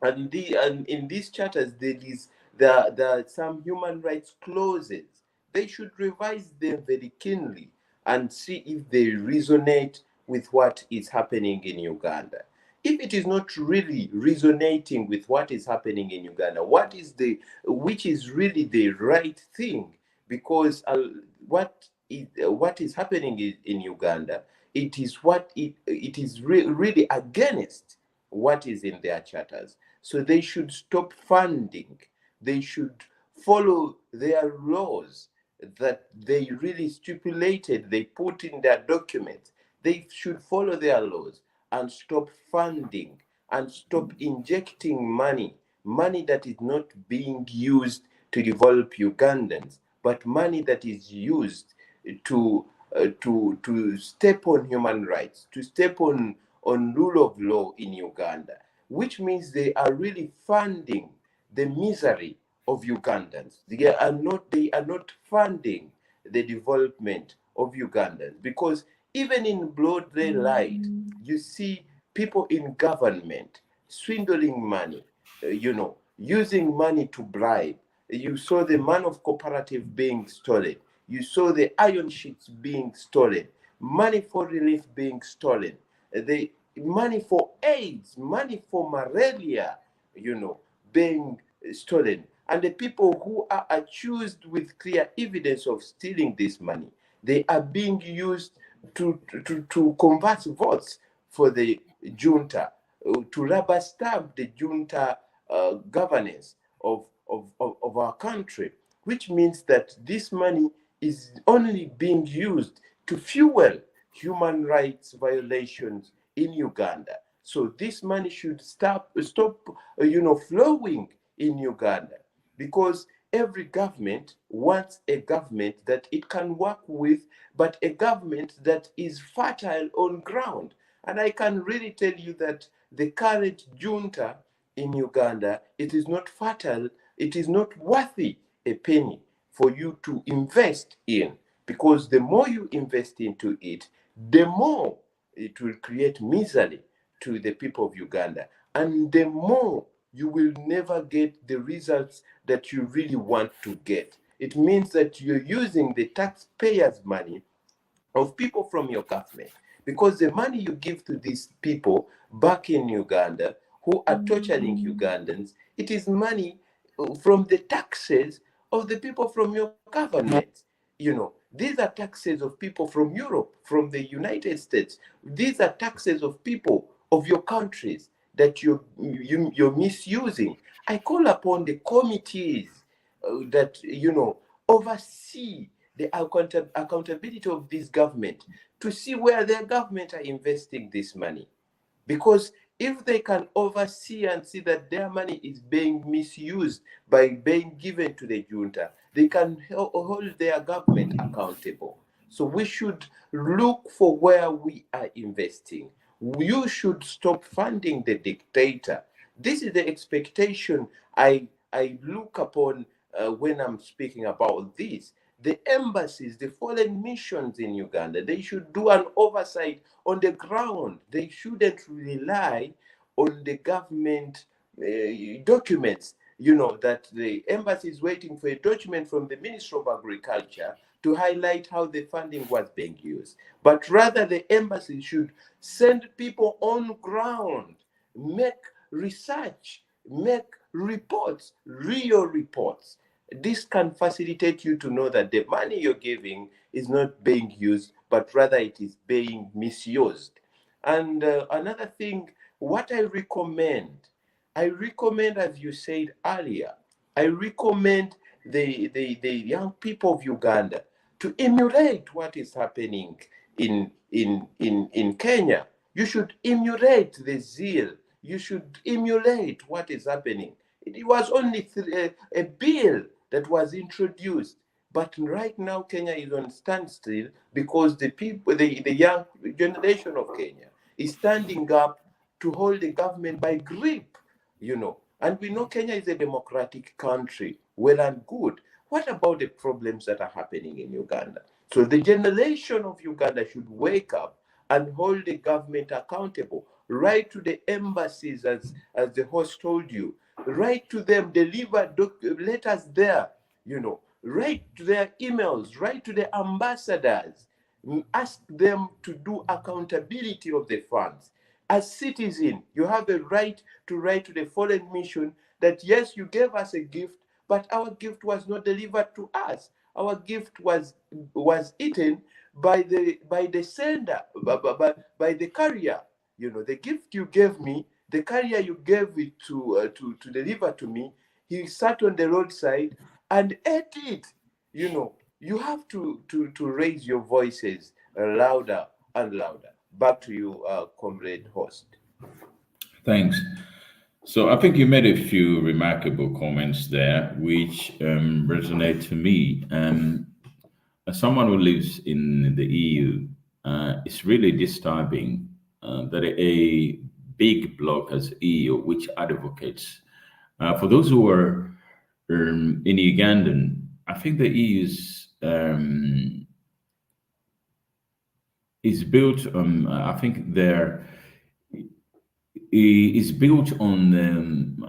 And in these charters there are some human rights clauses. They should revise them very keenly and see if they resonate with what is happening in Uganda. If it is not really resonating with what is happening in Uganda, which is really the right thing? Because what is happening in Uganda, it is really against what is in their charters. So they should stop funding. They should follow their laws that they really stipulated, they put in their documents. They should follow their laws and stop funding and stop injecting money that is not being used to develop Ugandans, but money that is used to step on human rights, to step on rule of law in Uganda, which means they are really funding the misery of Ugandans. They are not funding the development of Ugandans, because even in broad daylight, you see people in government swindling money, using money to bribe. You saw the man of cooperative being stolen. You saw the iron sheets being stolen, money for relief being stolen, the money for AIDS, money for malaria, being stolen. And the people who are accused with clear evidence of stealing this money, they are being used to convert votes for the junta, to rubber stamp the junta governance of our country, which means that this money is only being used to fuel human rights violations in Uganda. So this money should stop flowing in Uganda, because every government wants a government that it can work with, but a government that is fertile on ground. And I can really tell you that the current junta in Uganda, it is not fertile, it is not worthy a penny for you to invest in, because the more you invest into it, the more it will create misery to the people of Uganda, and the more you will never get the results that you really want to get. It means that you're using the taxpayers' money of people from your government, because the money you give to these people back in Uganda who are torturing Ugandans, it is money from the taxes of the people from your government. These are taxes of people from Europe, from the United States. These are taxes of people of your countries that you're misusing. I call upon the committees that oversee the accountability of this government to see where their government are investing this money. Because if they can oversee and see that their money is being misused by being given to the junta, they can hold their government accountable. So we should look for where we are investing. You should stop funding the dictator. This is the expectation I look upon when I'm speaking about this. The embassies, the foreign missions in Uganda, they should do an oversight on the ground. They shouldn't rely on the government documents. You know, that the embassy is waiting for a document from the Ministry of Agriculture to highlight how the funding was being used. But rather, the embassy should send people on ground, make research, make reports, real reports. This can facilitate you to know that the money you're giving is not being used, but rather it is being misused. And another thing, what I recommend, as you said earlier, I recommend the young people of Uganda to emulate what is happening in Kenya. You should emulate the zeal. You should emulate what is happening. It was only a bill that was introduced, but right now Kenya is on standstill because the people, the young generation of Kenya is standing up to hold the government by grip, you know. And we know Kenya is a democratic country, well and good. What about the problems that are happening in Uganda? So the generation of Uganda should wake up and hold the government accountable. Write to the embassies, as the host told you. Write to them, deliver letters there, you know. Write to their emails, write to the ambassadors. Ask them to do accountability of the funds. As citizen, you have a right to write to the foreign mission that, yes, you gave us a gift, but our gift was not delivered to us. Our gift was eaten by the sender, by the carrier. You know, the gift you gave me, the carrier you gave it to deliver to me, he sat on the roadside and ate it. You know, you have to raise your voices louder and louder. Back to you, comrade host. Thanks. So I think you made a few remarkable comments there, which resonate to me. As someone who lives in the EU, it's really disturbing that a big bloc as EU, which advocates for those who are in Ugandan, I think the EU is built. I think there is built on.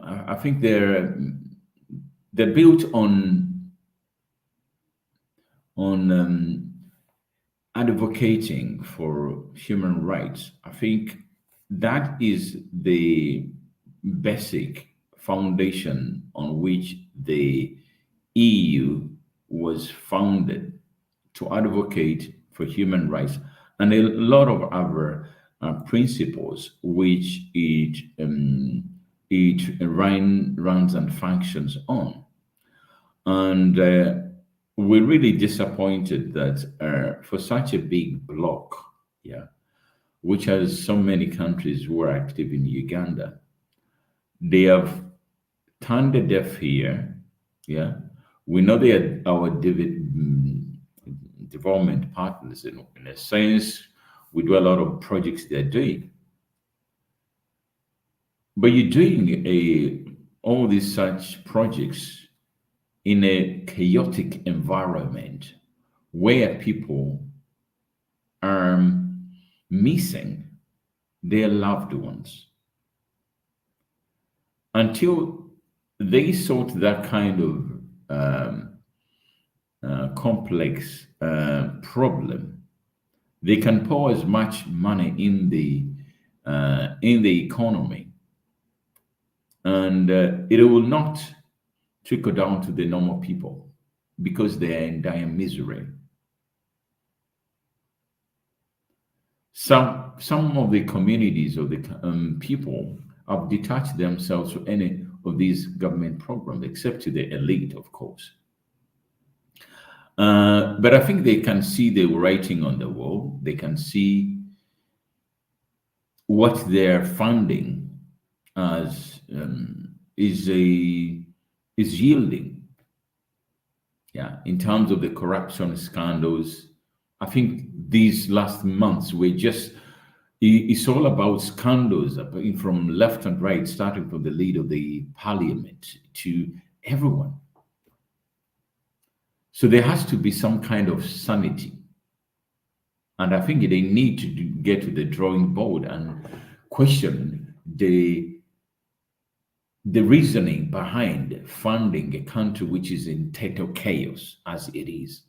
I think they're built on advocating for human rights. I think that is the basic foundation on which the EU was founded, to advocate for human rights and a lot of other principles which it runs and functions on. And we're really disappointed that for such a big bloc, yeah, which has so many countries who are active in Uganda, they have turned a deaf ear. Yeah, we know they are our development partners in a sense. We do a lot of projects they're doing, but you're doing all these such projects in a chaotic environment where people are missing their loved ones. Until they sort that kind of complex problem, they can pour as much money in the economy, and it will not trickle down to the normal people because they are in dire misery. Some of the communities or the people have detached themselves from any of these government programs, except to the elite, of course. But I think they can see the writing on the wall. They can see what they're funding as is yielding. Yeah, in terms of the corruption scandals, I think these last months were just, it's all about scandals from left and right, starting from the lead of the parliament to everyone. So there has to be some kind of sanity. And I think they need to get to the drawing board and question the reasoning behind funding a country which is in total chaos as it is.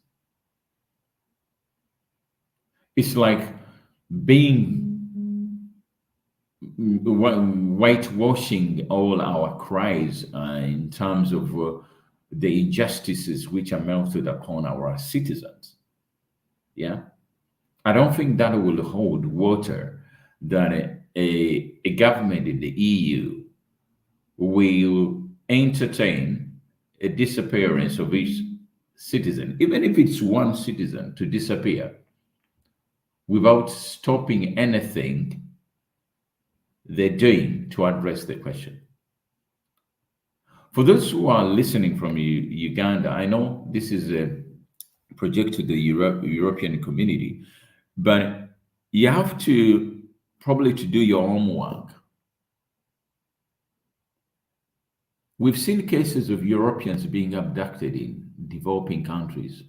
It's like being whitewashing all our cries in terms of the injustices which are melted upon our citizens. Yeah, I don't think that will hold water, that a government in the EU will entertain a disappearance of its citizen, even if it's one citizen to disappear, without stopping anything they're doing to address the question. For those who are listening from Uganda, I know this is a project to the European community, but you have to probably to do your homework. We've seen cases of Europeans being abducted in developing countries.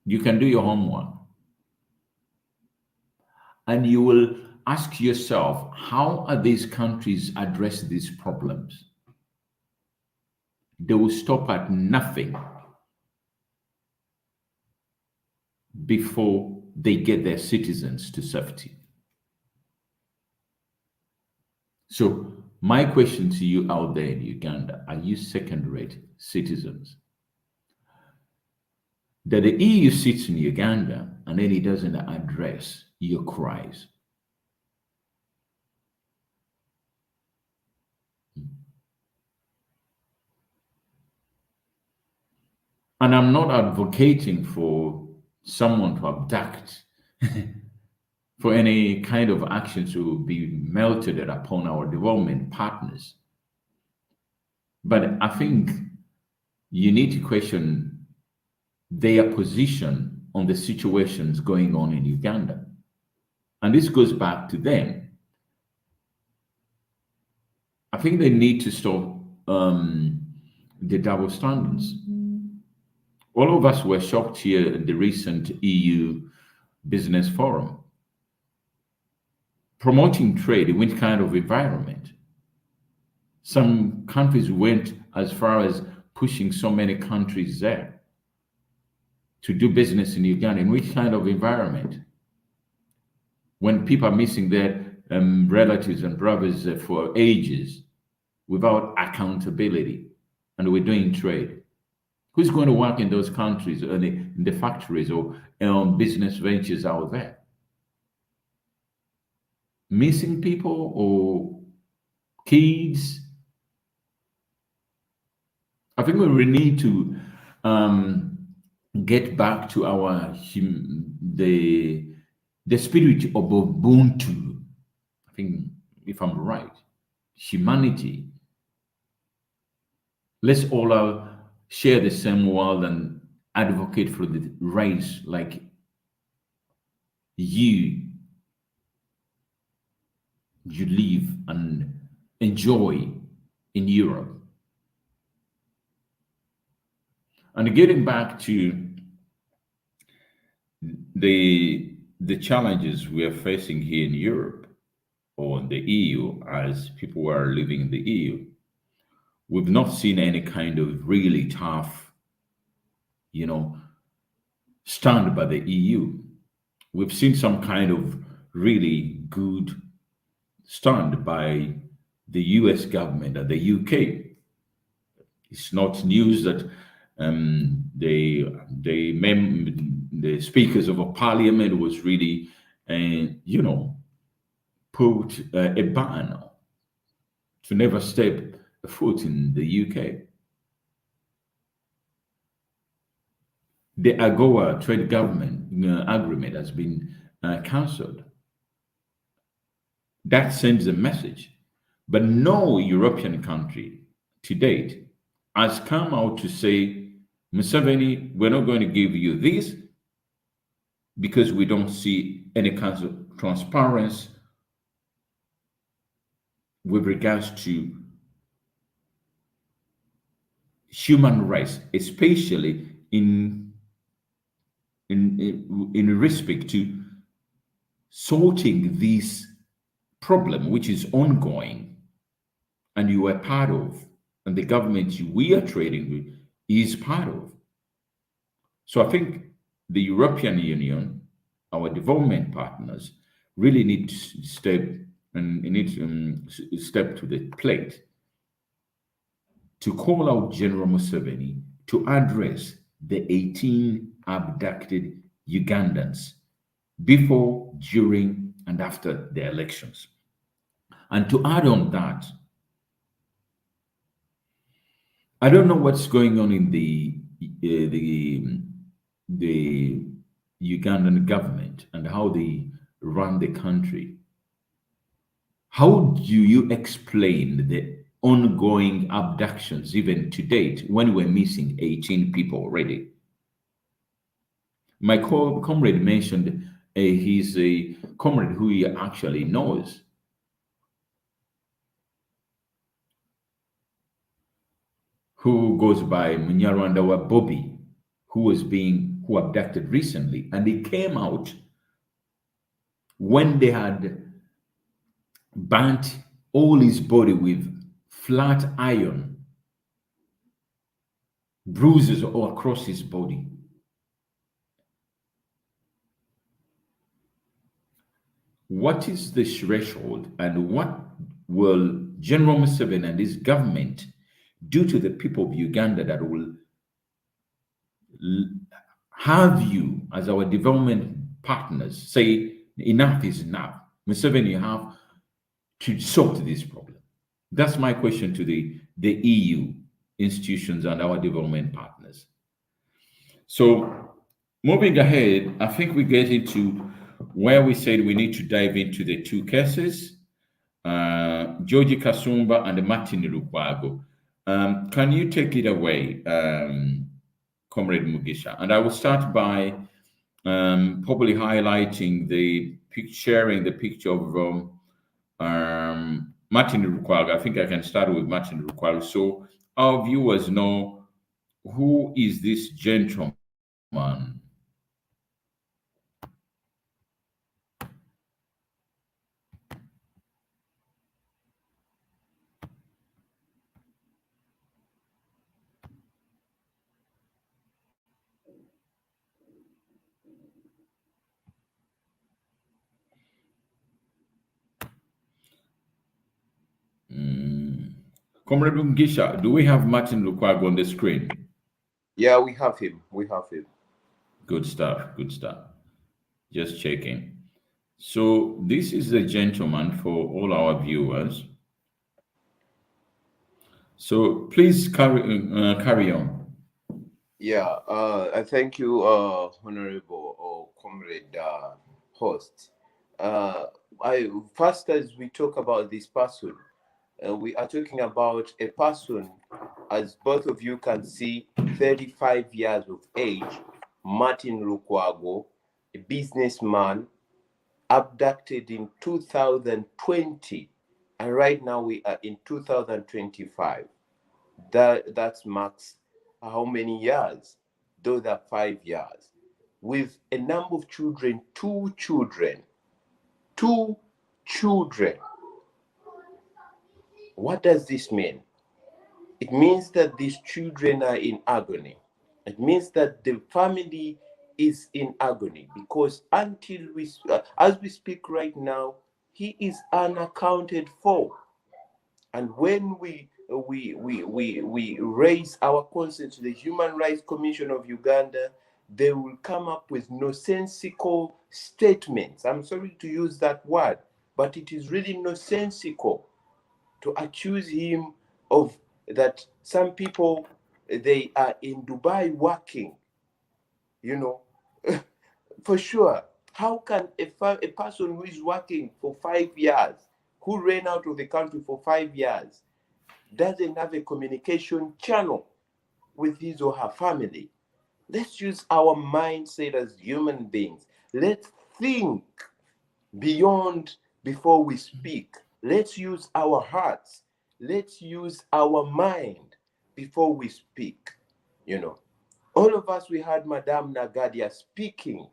You can do your homework. And you will ask yourself, how are these countries address these problems? They will stop at nothing before they get their citizens to safety. So my question to you out there in Uganda, are you second-rate citizens? That the EU sits in Uganda and then it doesn't address your cries. And I'm not advocating for someone to abduct for any kind of action to be melted upon our development partners. But I think you need to question their position on the situations going on in Uganda. And this goes back to them. I think they need to stop the double standards. All of us were shocked here at the recent EU Business Forum. Promoting trade in which kind of environment? Some countries went as far as pushing so many countries there to do business in Uganda. In which kind of environment? When people are missing their relatives and brothers for ages without accountability, and we're doing trade. Who's going to work in those countries, or in the factories or business ventures out there? Missing people or kids? I think we need to get back to our the spirit of Ubuntu. I think, if I'm right, humanity. Let's all share the same world and advocate for the rights like you live and enjoy in Europe. And getting back to the challenges we are facing here in Europe or in the EU, as people who are living in the EU, we've not seen any kind of really tough, stand by the EU. We've seen some kind of really good stand by the US government and the UK. It's not news that the speakers of a parliament was really, put a ban to never step a foot in the UK. the AGOA trade government agreement has been cancelled. That sends a message. But no European country to date has come out to say, Museveni, we're not going to give you this because we don't see any kind of transparency with regards to human rights, especially in respect to sorting this problem, which is ongoing, and you are part of, and the government we are trading with is part of. So I think the European Union, our development partners, really need to step to the plate to call out General Museveni to address the 18 abducted Ugandans before, during, and after the elections. And to add on that, I don't know what's going on in the Ugandan government and how they run the country. How do you explain the ongoing abductions even to date when we're missing 18 people already? My comrade mentioned he's a comrade who he actually knows. Who goes by Munyarandawa Bobby, who abducted recently, and he came out when they had burnt all his body with flat iron, bruises all across his body. What is the threshold, and what will General Museveni and his government do to the people of Uganda that will have you as our development partners say enough is enough? Museveni, you have to sort this problem. That's my question to the EU institutions and our development partners. So moving ahead, I think we get into where we said we need to dive into the two cases, Georgie Kasumba and Martin Lukwago. Can you take it away, Comrade Mugisha? And I will start by probably highlighting sharing the picture of Martin Lukwago. I think I can start with Martin Lukwago, so our viewers know who is this gentleman. Comrade Mugisha, do we have Martin Lukwago on the screen? Yeah, we have him. We have him. Good stuff. Good stuff. Just checking. So this is the gentleman for all our viewers. So please carry on. Yeah, I thank you, Honorable or Comrade host. First, as we talk about this person, we are talking about a person, as both of you can see, 35 years of age, Martin Lukwago, a businessman, abducted in 2020, and right now we are in 2025. That marks how many years? Those are 5 years. With a number of children, two children. What does this mean? It means that these children are in agony. It means that the family is in agony, because until as we speak right now, he is unaccounted for. And when we raise our concern to the Human Rights Commission of Uganda, they will come up with nonsensical statements. I'm sorry to use that word, but it is really nonsensical to accuse him of that. Some people, they are in Dubai working you know, for sure. How can a person who is working for 5 years, who ran out of the country for 5 years, doesn't have a communication channel with his or her family? Let's use our mindset as human beings. Let's think beyond before we speak. Let's use our hearts. Let's use our mind before we speak. You know, all of us, we heard Madame Nagadia speaking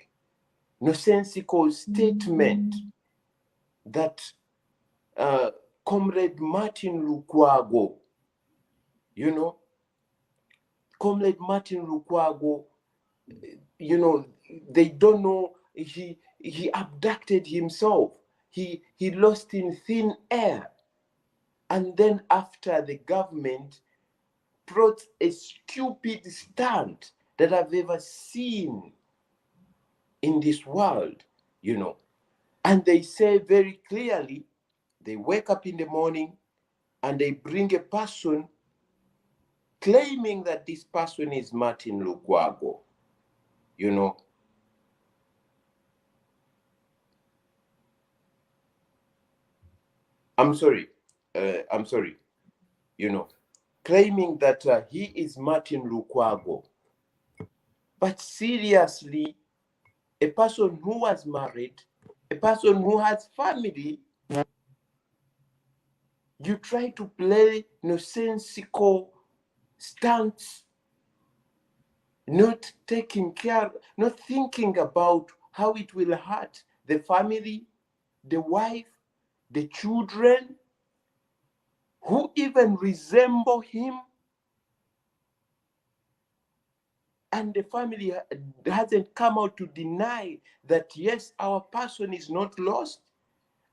nonsensical statement that Comrade Martin Lukwago, you know, Comrade Martin Lukwago, you know, they don't know, he abducted himself. He lost in thin air. And then after the government brought a stupid stunt that I've ever seen in this world, you know. And they say very clearly, they wake up in the morning and they bring a person claiming that this person is Martin Lukwago, you know. I'm sorry, you know, claiming that he is Martin Lukwago. But seriously, a person who was married, a person who has family, you try to play nonsensical stunts, not taking care, not thinking about how it will hurt the family, the wife, the children, who even resemble him. And the family hasn't come out to deny that, yes, our person is not lost.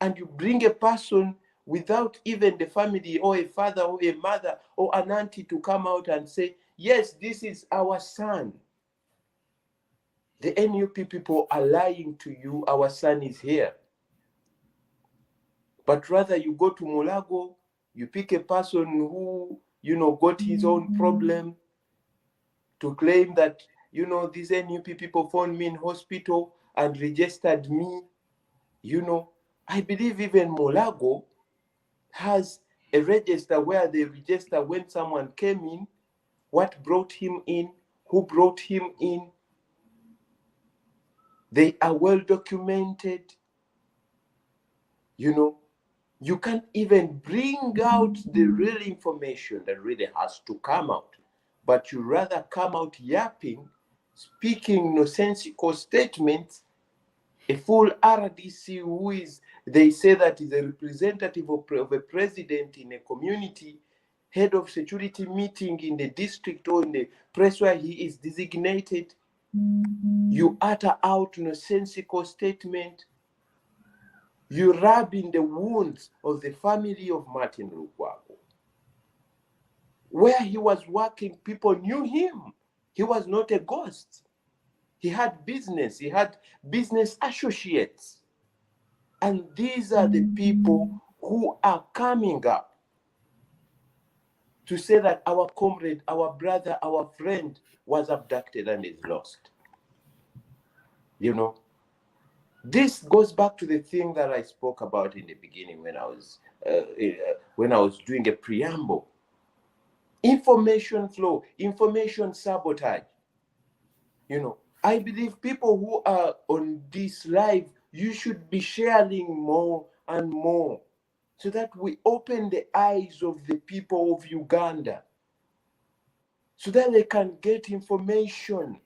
And you bring a person without even the family or a father or a mother or an auntie to come out and say, yes, this is our son. The NUP people are lying to you, our son is here. But rather you go to Mulago, you pick a person who, you know, got his own problem to claim that, you know, these NUP people found me in hospital and registered me. You know, I believe even Mulago has a register where they register when someone came in, what brought him in, who brought him in. They are well documented. You know, you can't even bring out the real information that really has to come out, but you rather come out yapping, speaking nonsensical statements. A full RDC who is, they say that is a representative of a president in a community, head of security meeting in the district or in the place where he is designated. You utter out nonsensical statement. You rub in the wounds of the family of Martin Lukwago. Where he was working, people knew him. He was not a ghost. He had business. He had business associates. And these are the people who are coming up to say that our comrade, our brother, our friend was abducted and is lost. You know, this goes back to the thing that I spoke about in the beginning when I was doing a preamble. Information flow, information sabotage. You know, I believe people who are on this live, you should be sharing more and more so that we open the eyes of the people of Uganda so that they can get information.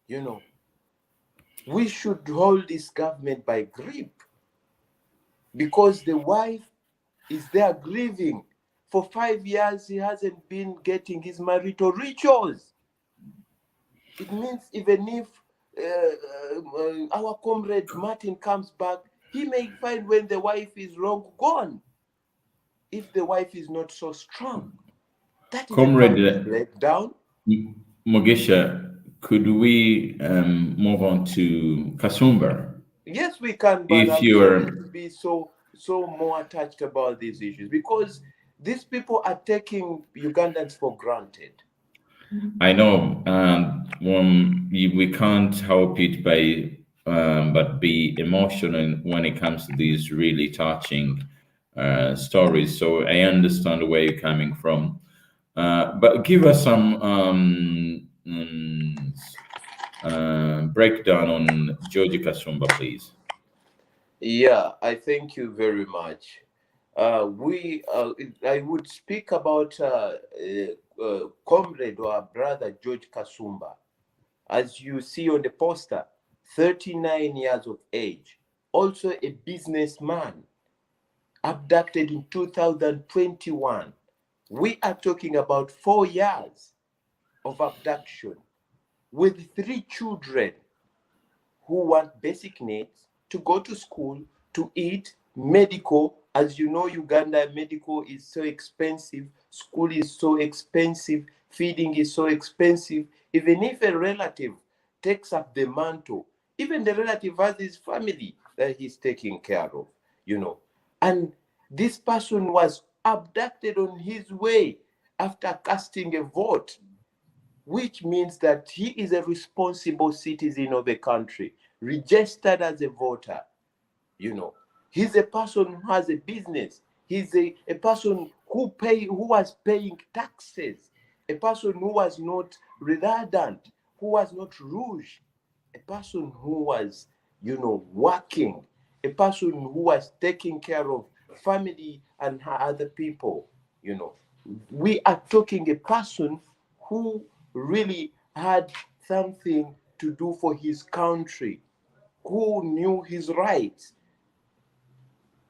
You know, we should hold this government by grip because the wife is there grieving. For 5 years, he hasn't been getting his marital rituals. It means even if our comrade Martin comes back, he may find when the wife is long gone, if the wife is not so strong. That is Comrade a breakdown. Mogesha, could we move on to Kasumba? Yes, we can, but If I'm you're, sorry to be so more attached about these issues because these people are taking Ugandans for granted. I know, we can't help it but be emotional when it comes to these really touching stories. So I understand where you're coming from, but give us some breakdown on George Kasumba, please. Yeah, I thank you very much. I would speak about comrade or our brother George Kasumba. As you see on the poster, 39 years of age, also a businessman, abducted in 2021. We are talking about 4 years of abduction with 3 children who want basic needs to go to school, to eat, medical. As you know, Uganda medical is so expensive, school is so expensive, feeding is so expensive. Even if a relative takes up the mantle, even the relative has his family that he's taking care of, you know. And this person was abducted on his way after casting a vote, which means that he is a responsible citizen of a country, registered as a voter. You know, he's a person who has a business. He's a person who was paying taxes, a person who was not redundant, who was not rouge, a person who was, you know, working, a person who was taking care of family and other people. You know, we are talking a person who really had something to do for his country, who knew his rights.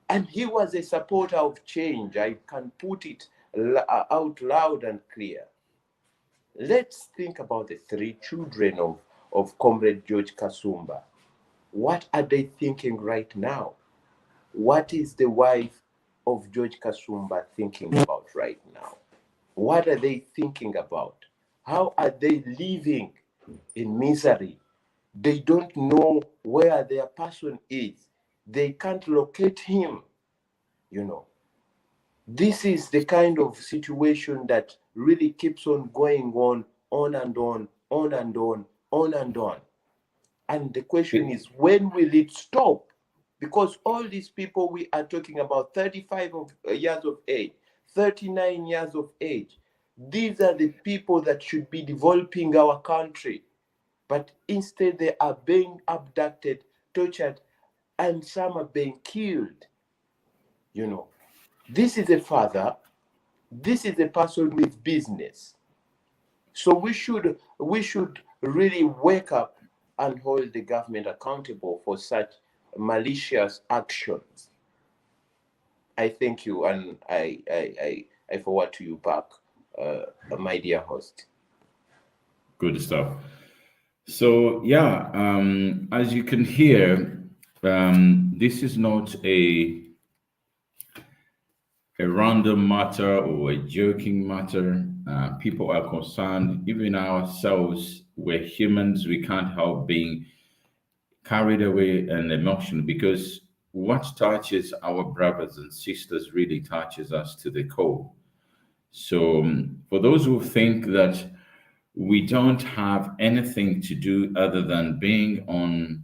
And he was a supporter of change. I can put it out loud and clear. Let's think about the 3 children of Comrade George Kasumba. What are they thinking right now? What is the wife of George Kasumba thinking about right now? What are they thinking about? How are they living in misery? They don't know where their person is. They can't locate him, you know. This is the kind of situation that really keeps on going on and on, on and on, on and on. And the question is, when will it stop? Because all these people we are talking about, 35 years of age, 39 years of age, these are the people that should be developing our country. But instead, they are being abducted, tortured, and some are being killed. You know, this is a father, this is a person with business. So we should really wake up and hold the government accountable for such malicious actions. I thank you, and I forward to you back, my dear host. Good stuff. So yeah, as you can hear, this is not a random matter or a joking matter. People are concerned. Even ourselves, we're humans. We can't help being carried away and emotional, because what touches our brothers and sisters really touches us to the core. So for those who think that we don't have anything to do other than being on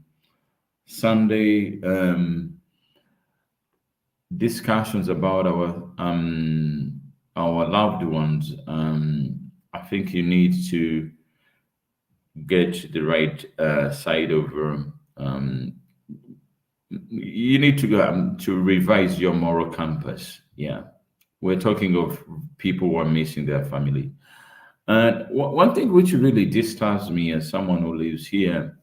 Sunday discussions about our loved ones, I think you need to get the right side of you need to go to revise your moral compass. Yeah, we're talking of people who are missing their family. And one thing which really disturbs me as someone who lives here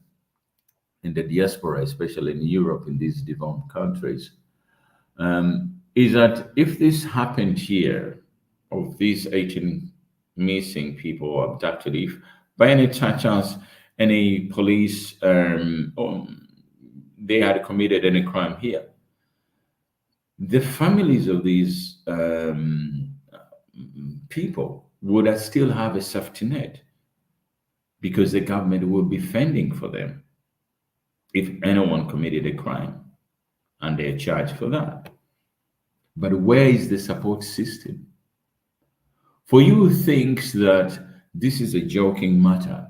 in the diaspora, especially in Europe, in these developed countries, is that if this happened here, of these 18 missing people or abducted, if by any chance any police they had committed any crime here, the families of these people would still have a safety net, because the government will be fending for them if anyone committed a crime and they're charged for that. But where is the support system? For you who thinks that this is a joking matter,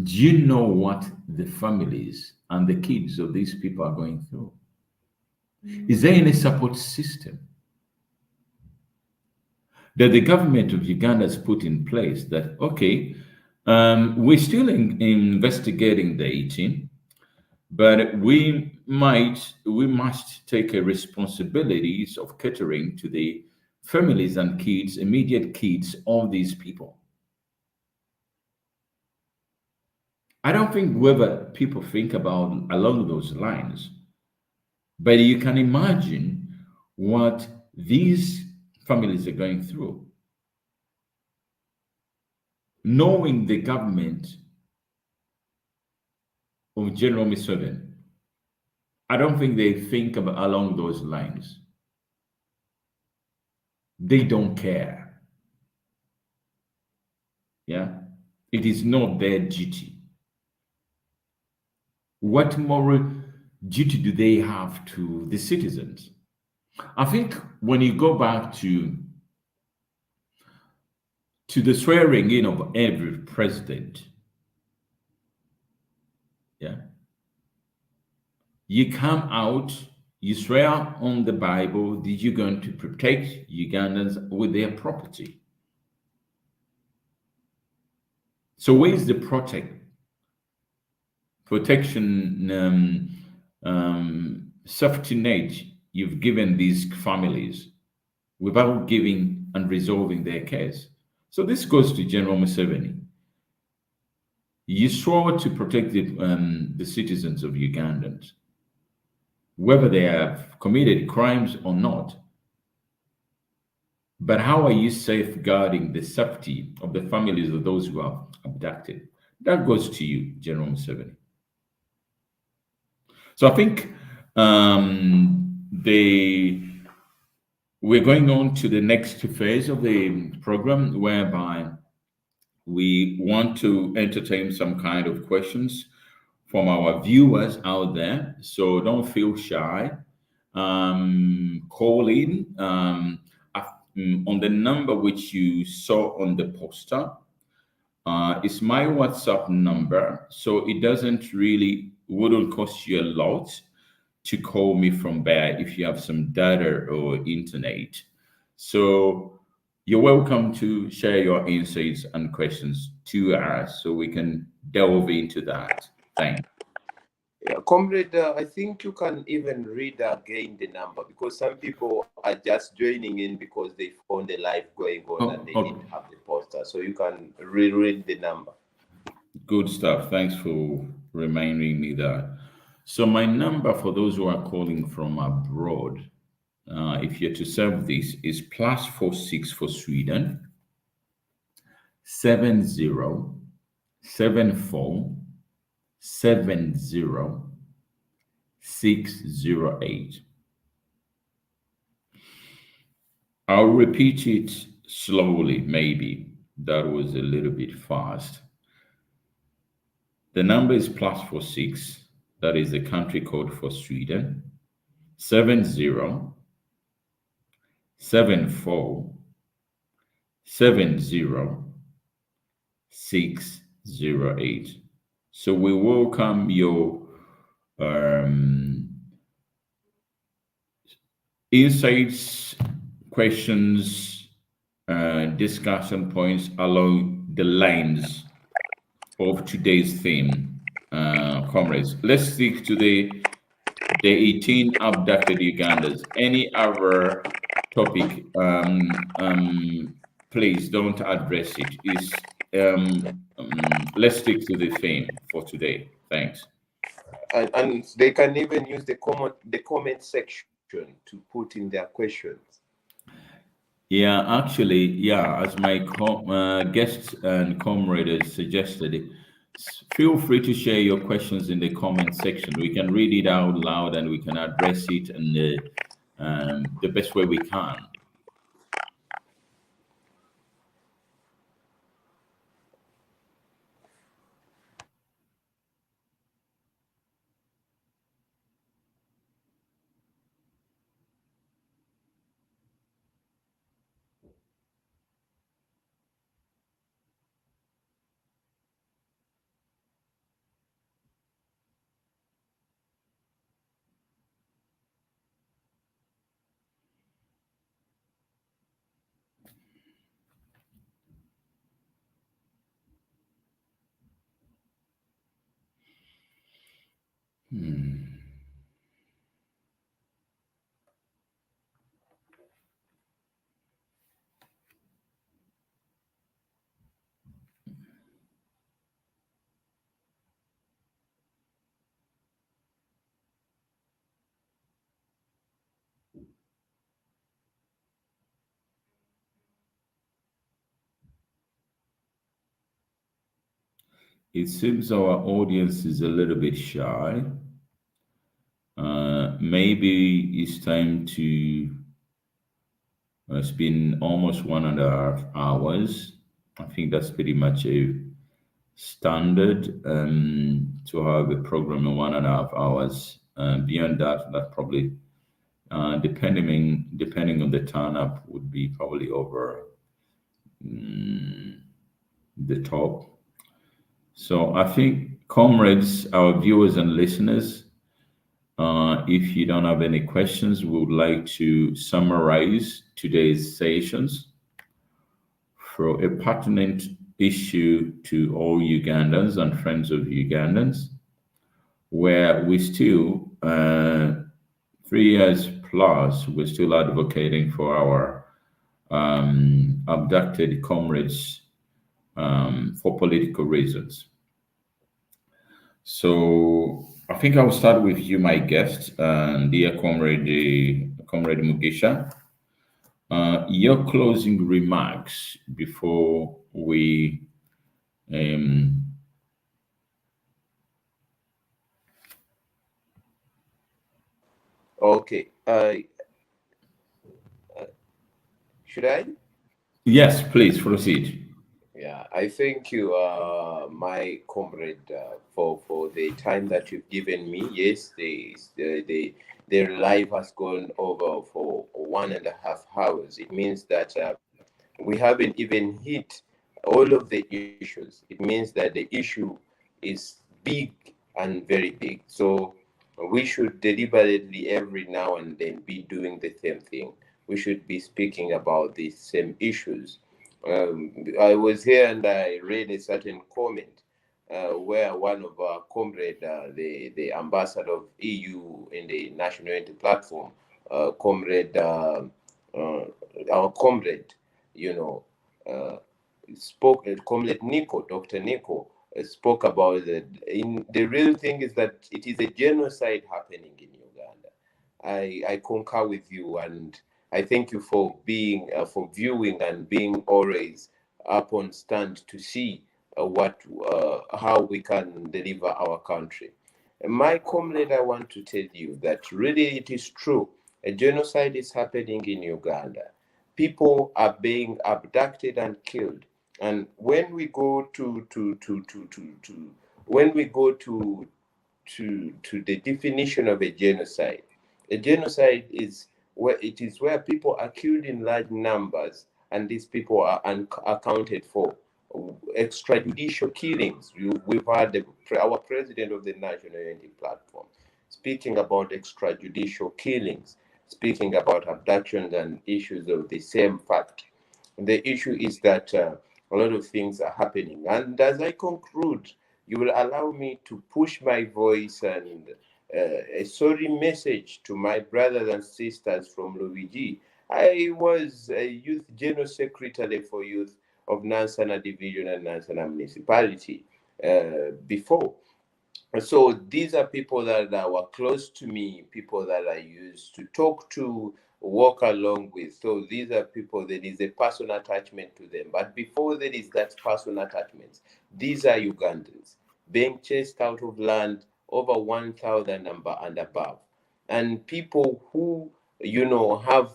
Do you know what the families and the kids of these people are going through? Is there any support system that the government of Uganda has put in place that, okay, we're still investigating the 18, but we must take a responsibilities of catering to the families and kids, immediate kids of these people. I don't think whether people think about along those lines, but you can imagine what these families are going through. Knowing the government of General Museveni, I don't think they think about along those lines. They don't care. Yeah, it is not their duty. What moral duty do they have to the citizens? I think when you go back to the swearing in of every president, yeah, you come out, you swear on the Bible that you're going to protect Ugandans with their property. So where is the protection safety net you've given these families without giving and resolving their case? So this goes to General Museveni. You swore to protect the citizens of Ugandans, whether they have committed crimes or not. But how are you safeguarding the safety of the families of those who are abducted? That goes to you, General Museveni. So I think we're going on to the next phase of the program, whereby we want to entertain some kind of questions from our viewers out there. So don't feel shy. Call in on the number which you saw on the poster. It's my WhatsApp number, so it wouldn't cost you a lot to call me from there if you have some data or internet. So you're welcome to share your insights and questions to us so we can delve into that. Thanks. Yeah, comrade, I think you can even read again the number, because some people are just joining in because they found the live going on and they didn't have the poster. So you can reread the number. Good stuff. Thanks for reminding me that. So my number for those who are calling from abroad, if you're to serve this, is +46 for Sweden, 707470 608. I'll repeat it slowly, maybe that was a little bit fast. The number is +46, that is the country code for Sweden, 707470 608. So we welcome your insights, questions, discussion points along the lines of today's theme, comrades. Let's stick to the 18 abducted Ugandans. Any other topic, please don't address it. Let's stick to the theme for today. Thanks. And they can even use the comment section to put in their questions. Yeah, actually, yeah, as my guest and comrade has suggested, feel free to share your questions in the comment section. We can read it out loud and we can address it in the best way we can. Hmm. It seems our audience is a little bit shy. Maybe it's time to. It's been almost 1.5 hours. I think that's pretty much a standard to have a program in 1.5 hours. Beyond that, that probably depending on the turn up would be probably over the top. So I think, comrades, our viewers and listeners, if you don't have any questions, we would like to summarize today's sessions for a pertinent issue to all Ugandans and friends of Ugandans, where we still, 3 years plus, we're still advocating for our abducted comrades for political reasons. So I think I'll start with you, my guest, dear Comrade Mugisha. Your closing remarks before we um, Okay. Should I? yes, please proceed. Yeah, I thank you, my comrade, for the time that you've given me. Yes, their life has gone over for 1.5 hours. It means that we haven't even hit all of the issues. It means that the issue is big and very big. So we should deliberately every now and then be doing the same thing. We should be speaking about these same issues. I was here and I read a certain comment where one of our comrade, the ambassador of EU in the National Unity Platform, comrade, uh, our comrade, you know, uh, spoke. Comrade Nico, Dr. Nico, spoke about that. In the real thing is that it is a genocide happening in Uganda. I concur with you, and I thank you for being for viewing and being always up on stand to see what how we can deliver our country. My comrade, I want to tell you that really it is true. A genocide is happening in Uganda. People are being abducted and killed. And when we go to when we go to the definition of a genocide is where it is where people are killed in large numbers and these people are accounted for. Extrajudicial killings. We've had our president of the National Unity Platform speaking about extrajudicial killings, speaking about abductions and issues of the same fact. The issue is that a lot of things are happening. And as I conclude, you will allow me to push my voice and a sorry message to my brothers and sisters from Luigi. I was a youth general secretary for youth of Nansana Division and Nansana Municipality before. So these are people that were close to me, people that I used to talk to, walk along with. So these are people, there is a personal attachment to them. But before there is that personal attachment, these are Ugandans being chased out of land over 1,000 number and above. And people who, have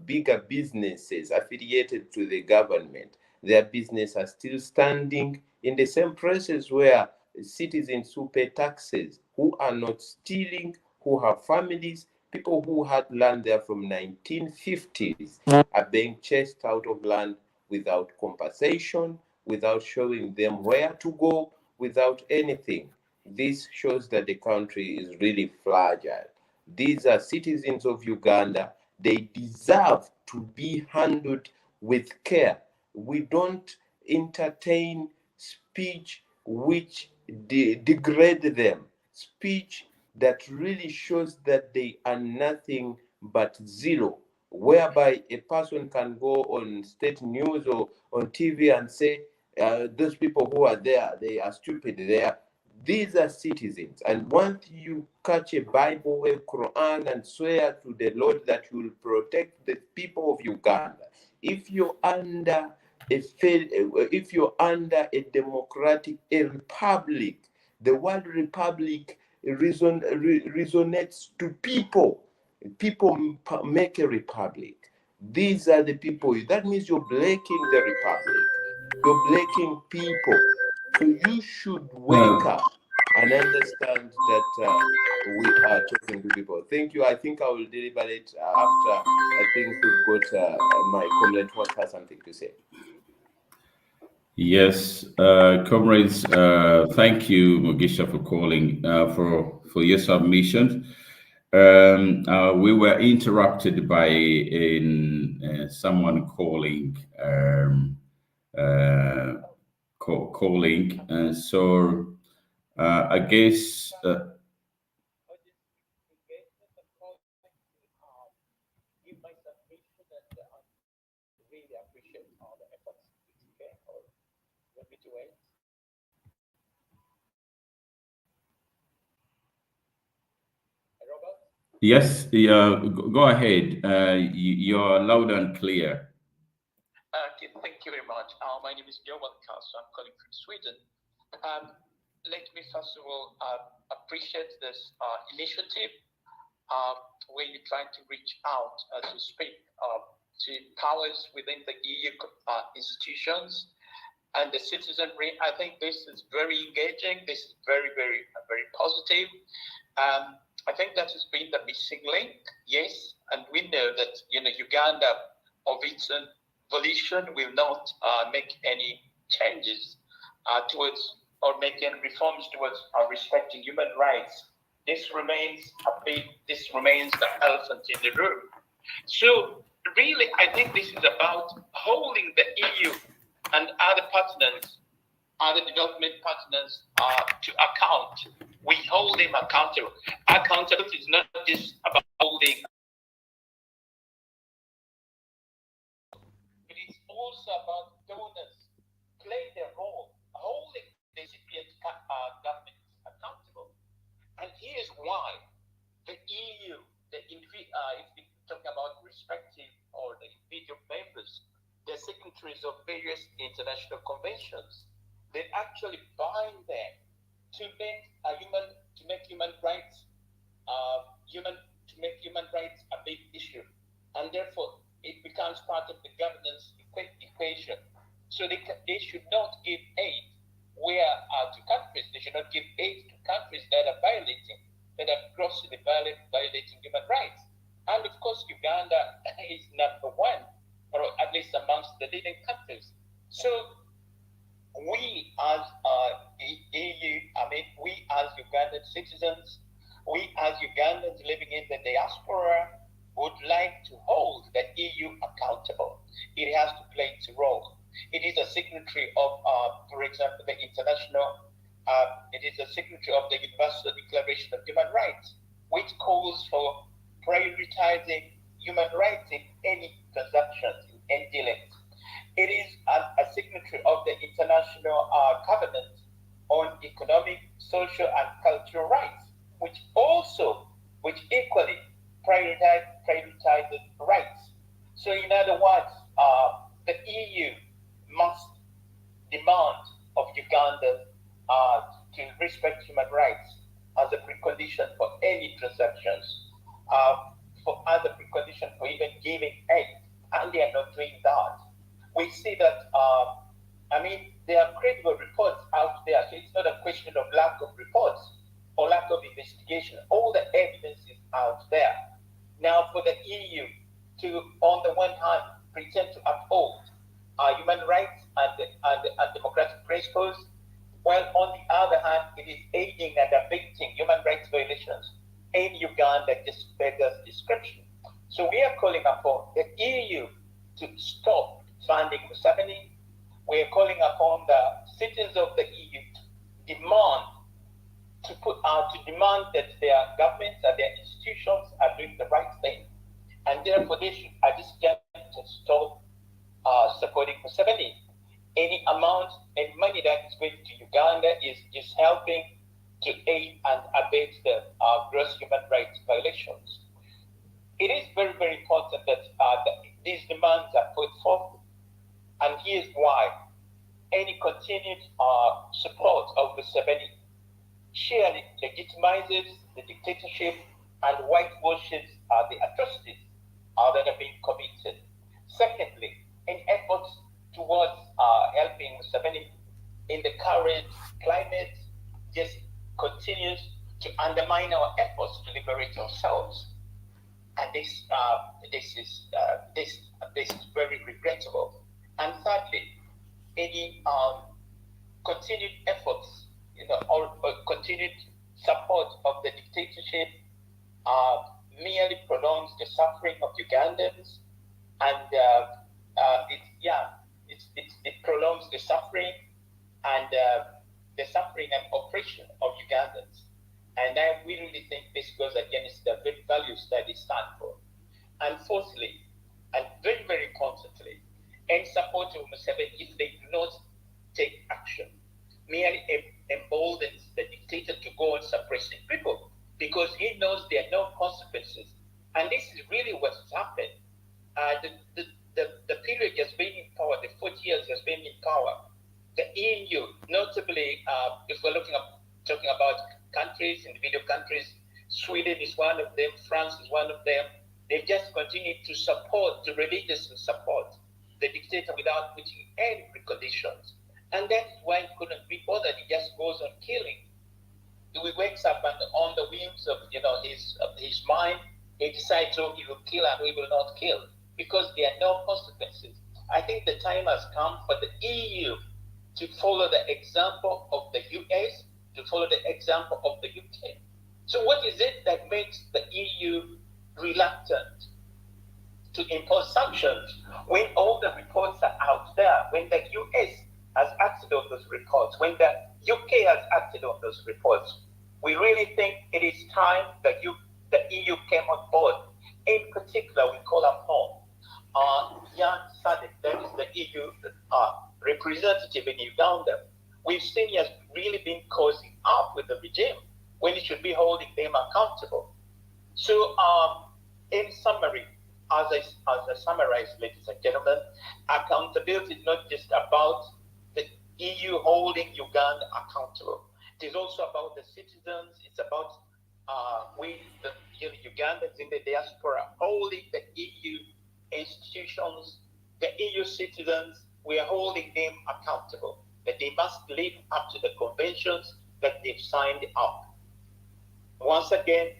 bigger businesses affiliated to the government, their business are still standing in the same places where citizens who pay taxes, who are not stealing, who have families, people who had land there from 1950s are being chased out of land without compensation, without showing them where to go, without anything. This shows that the country is really fragile. These are citizens of Uganda. They deserve to be handled with care. We don't entertain speech which degrade them, speech that really shows that they are nothing but zero, whereby a person can go on state news or on TV and say, those people who are there, they are stupid. These are citizens. And once you catch a Bible, a Quran, and swear to the Lord that you will protect the people of Uganda, if you're under a democratic, a republic, the word republic resonates to people. People make a republic. These are the people. That means you're breaking the republic. You're breaking people. So you should wake up and understand that we are talking to people. Thank you. I think I will deliver it after I think we've got my comrade who has something to say. Yes, comrades, thank you, Mugisha, for calling for your submission. We were interrupted by someone calling, and so I guess. Yes, yeah, go ahead. You're loud and clear. Okay, thank you very much. My name is Johan Castro. I'm calling from Sweden. Let me first of all appreciate this initiative where you're trying to reach out, as you speak, to powers within the EU institutions and the citizenry. I think this is very engaging. This is very, very, very positive. I think that has been the missing link, yes, and we know that Uganda, of its own volition, will not make any changes towards or make any reforms towards respecting human rights. This remains the elephant in the room. So really, I think this is about holding the EU and other partners, other development partners to account. We hold them accountable. Accountability is not just about holding. It is also about donors playing their role, holding the recipient governments accountable. And here's why the EU, if we talk about respective or the individual members, they're signatories of various international conventions. They actually bind them to make human rights a big issue, and therefore it becomes part of the governance equation. So they should not give aid to countries. They should not give aid to countries that are grossly violating human rights. And of course, Uganda is number one, or at least amongst the leading countries. So we as EU, we as Ugandan citizens, we as Ugandans living in the diaspora would like to hold the EU accountable. It has to play its role. It is a signatory of, for example, the it is a signatory of the Universal Declaration of Human Rights, which calls for prioritizing human rights in any transactions, in any dealings. It is a signatory of the International Covenant on Economic, Social, and Cultural Rights, which equally prioritizes rights. So in other words, the EU must demand of Uganda to respect human rights as a precondition for any transactions, as a precondition for even giving aid, and they are not doing that. We see that, there are credible reports out there, so it's not a question of lack of reports or lack of investigation. All the evidence is out there. Now, for the EU to, on the one hand, pretend to uphold human rights and democratic principles, while on the other hand, it is aiding and abetting human rights violations in Uganda, just beggars description. So we are calling upon the EU to stop funding Museveni. We are calling upon the citizens of the EU to demand to put to demand that their governments and their institutions are doing the right thing. And therefore, they should, at this juncture, stop supporting Museveni. Any amount and money that is going to Uganda is just helping to aid and abate the gross human rights violations. It is very, very important that these demands are put forth, and here's why. Any continued support of Museveni surely legitimizes the dictatorship and whitewashes the atrocities that are being committed. Secondly, in efforts towards helping Museveni in the current climate just continues to undermine our efforts to liberate ourselves. And this is very regrettable. And thirdly, any continued efforts, or continued support of the dictatorship merely prolongs the suffering of Ugandans, and it prolongs the suffering and oppression of Ugandans. And we really think this goes against the very values that they stand for. And fourthly, and very, very importantly, in support of Museveni, if they do not take action, merely emboldens the dictator to go on suppressing people, because he knows there are no consequences. And this is really what's happened. The period has been in power, the 40 years has been in power. The EU, notably, if we're talking about countries, individual countries, Sweden is one of them, France is one of them. They've just continued to religiously support the dictator without putting any preconditions. And that's why he couldn't be bothered. He just goes on killing. He wakes up and on the whims of his mind, he decides, he will kill and he will not kill, because there are no consequences. I think the time has come for the EU to follow the example of the US, to follow the example of the UK. So what is it that makes the EU reluctant to impose sanctions when all the reports are out there, when the US has acted on those reports, when the UK has acted on those reports? We really think it is time that the EU came on board. In particular, we call upon Jan Sadek, that is the EU representative in Uganda. We've seen he has really been causing up with the regime when he should be holding them accountable. So, in summary, as I summarize, ladies and gentlemen, accountability is not just about the EU holding Uganda accountable. It is also about the citizens. It's about the Ugandans in the diaspora holding the EU institutions, the EU citizens. We are holding them accountable, that they must live up to the conventions that they've signed up. Once again,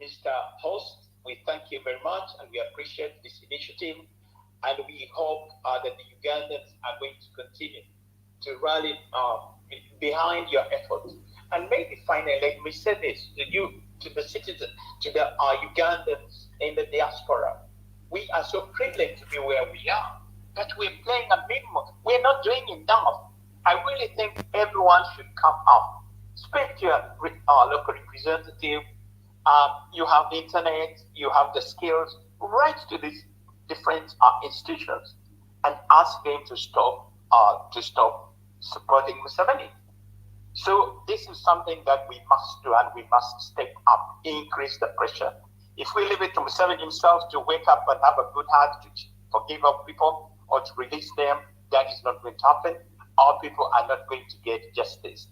Mr. Host, we thank you very much, and we appreciate this initiative, and we hope that the Ugandans are going to continue to rally behind your efforts. And maybe finally, let me say this to the citizens, to the Ugandans in the diaspora. We are so privileged to be where we are, but we're playing a minimum. We're not doing enough. I really think everyone should come up. Speak to your local representative. You have the internet, you have the skills. Write to these different institutions and ask them to stop supporting Museveni. So this is something that we must do, and we must step up, increase the pressure. If we leave it to Museveni himself to wake up and have a good heart to forgive our people or to release them, that is not going to happen. Our people are not going to get justice.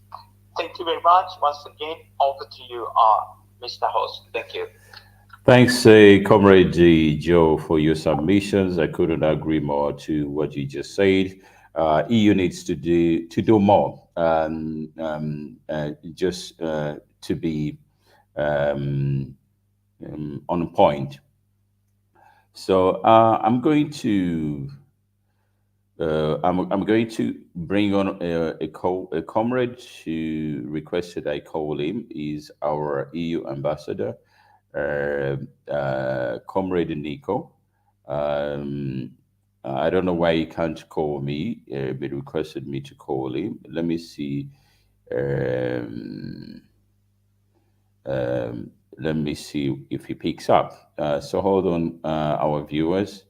Thank you very much. Once again, over to you, Mr. Host. Thank you. Thanks, Comrade Joe, for your submissions. I couldn't agree more to what you just said. EU needs to do more, just to be on point. So I'm going to bring on a comrade who requested I call him. Is our EU ambassador, Comrade Nico. I don't know why he can't call me, but requested me to call him. Let me see Um, let me see if he picks up. So hold on, our viewers.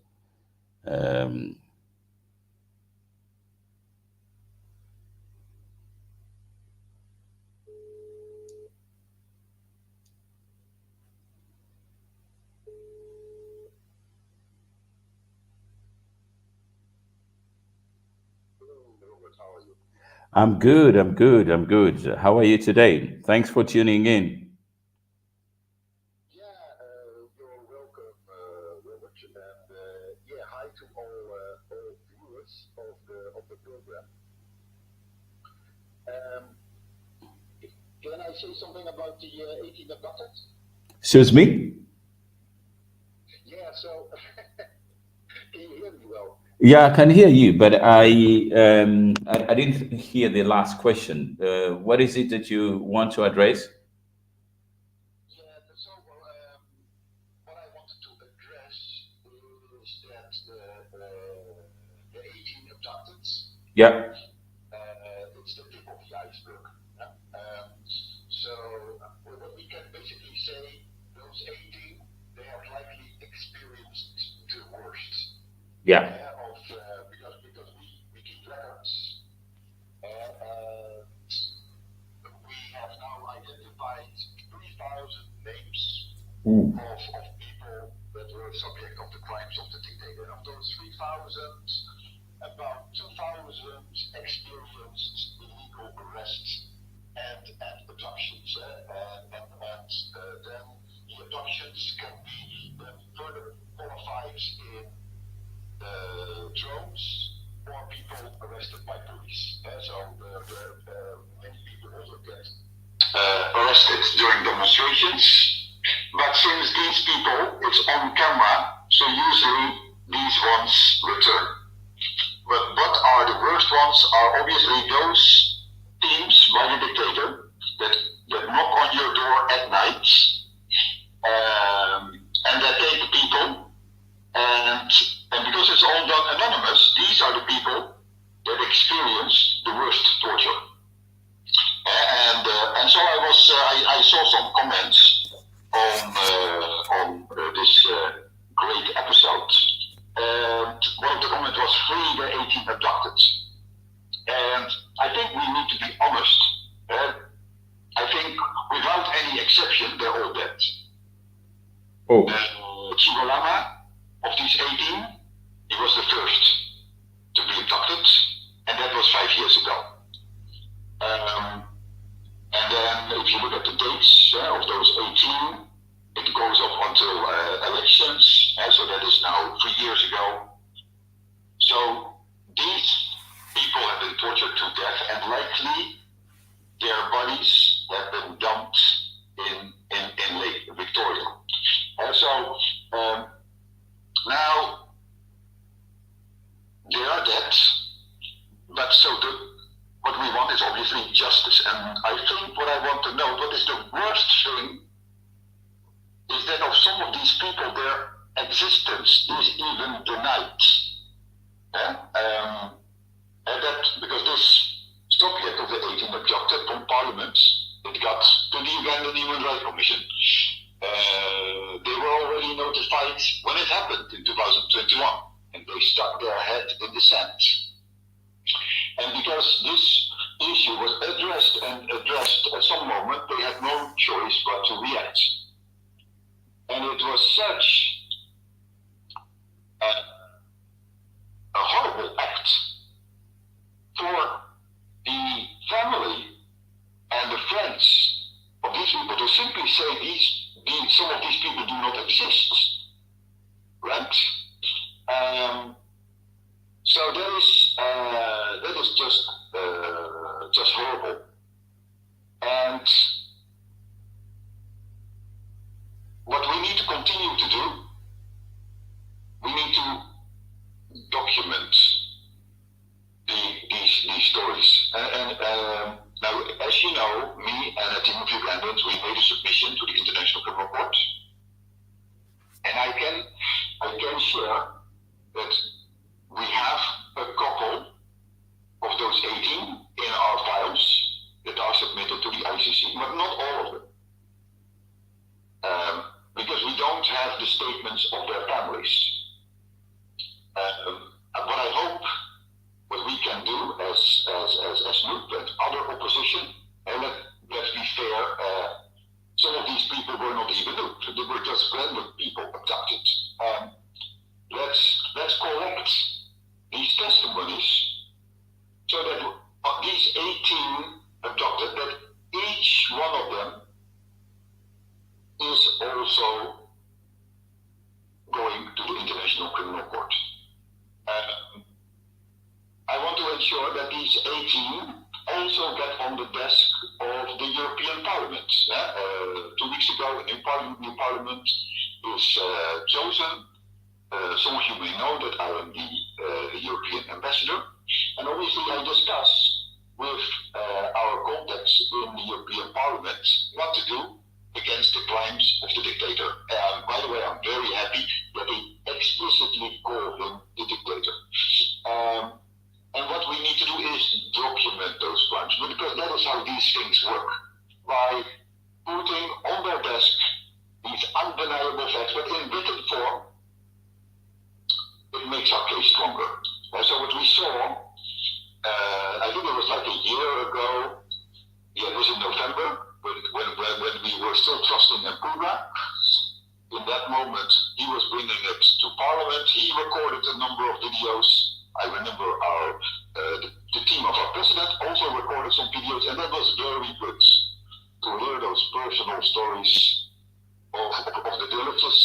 Um, I'm good. I'm good. I'm good. How are you today? Thanks for tuning in. You're welcome, Robert, and hi to all viewers of the program. Can I say something about the 18 abducted? Excuse me? Yeah, so can you hear me well? Yeah, I can hear you, but I didn't hear the last question. What is it that you want to address? Yeah, so what I wanted to address is that the 18 abducted, Yeah. it's the tip of the iceberg. So what we can basically say, those 18, they have likely experienced the worst. Yeah. Because we keep records. We have now identified 3,000 names of people that were subject of the crimes of the dictator. Of those 3,000, about 2,000 experienced illegal arrests and abductions. Then the abductions can be then further qualified in drones or people arrested by police. So many people also get arrested during demonstrations. But since these people, it's on camera, so usually these ones return. But what are the worst ones are obviously those teams by the dictator that knock on your door at night and that take the people. And because it's all done anonymous, these are the people that experience the worst torture. And so I saw some comments on this great episode. And one of the comments was free the 18 abducted. And I think we need to be honest. I think without any exception, they're all dead. Chigolama, of these 18, he was the first to be abducted, and that was 5 years ago. And then if you look at the dates of those 18, it goes up until elections, so that is now 3 years ago. So these people have been tortured to death, and likely their bodies have been dumped in Lake Victoria. Now they are dead, but what we want is obviously justice. And I think what I want to know, what is the worst thing, is that of some of these people, their existence is even denied. And that because this subject of the 18 abducted from Parliament, it got to the Ugandan Human Rights Commission. They were already notified when it happened in 2021, and they stuck their head in the sand. And because this issue was addressed at some moment, they had no choice but to react. And it was such a horrible act for the family and the friends of these people to simply say some of these people do not exist, right? So that is just horrible. And what we need to continue to do, we need to document these stories. And now, as you know, me and a team of Ugandans, we made a submission to the International Criminal Court. And I can share that we have a couple of those 18 in our files that are splendid people abducted. Let's collect these testimonies so that of these 18 abducted, that each one of them is also going to the International Criminal Court. I want to ensure that these 18 also get on the desk of the European Parliament. 2 weeks ago, a new parliament is chosen. Some of you may know that I am the European ambassador, and obviously I discuss with our contacts in the European Parliament what to do against the crimes of the dictator. By the way, I'm very happy that they explicitly call him the dictator. And what we need to do is document those crimes, because that is how these things work. By putting on their desk these undeniable facts, but in written form, it makes our case stronger. So what we saw, I think it was like a year ago, it was in November, when we were still trusting Mpuga. In that moment, he was bringing it to Parliament. He recorded a number of videos. I remember the team of our president also recorded some videos, and that was very good to hear those personal stories of the villages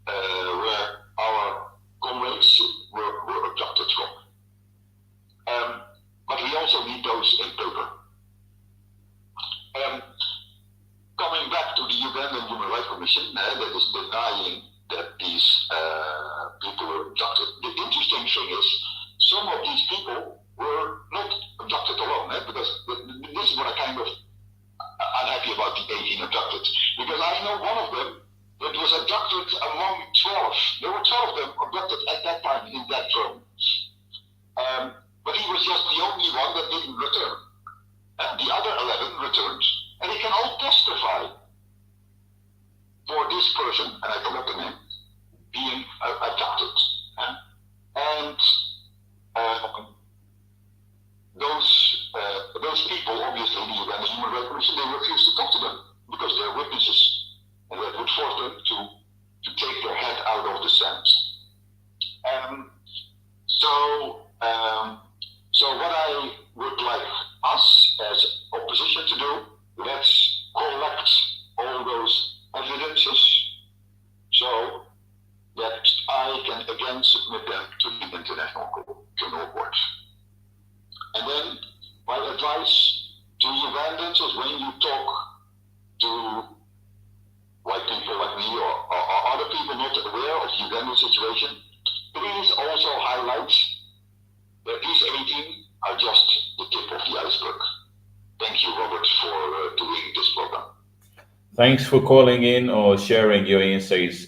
where our comrades were abducted from. But we also need those in paper. Coming back to the Ugandan Human Rights Commission, that is denying that these people were abducted. The interesting thing is, some of these people were not abducted alone, because this is what I kind of unhappy about the 18 abducted. Because I know one of them that was abducted among 12. There were 12 of them abducted at that time in that term. But he was just the only one that didn't return. And the other 11 returned. And they can all testify for this person, and I forgot the name, being abducted. And those people, obviously, the Uganda Human Rights Commission, they refused to talk to them because they're witnesses, and that would force them to take their head out of the sand. So what I would like us as opposition to do, let's collect all those evidences so that I can again submit them to the International Criminal Court. And then my advice to Ugandans is, when you talk to white people like me or other people not aware of the Ugandan situation, please also highlight that these 18 are just the tip of the iceberg. Thank you, Robert, for doing this program. Thanks for calling in or sharing your insights.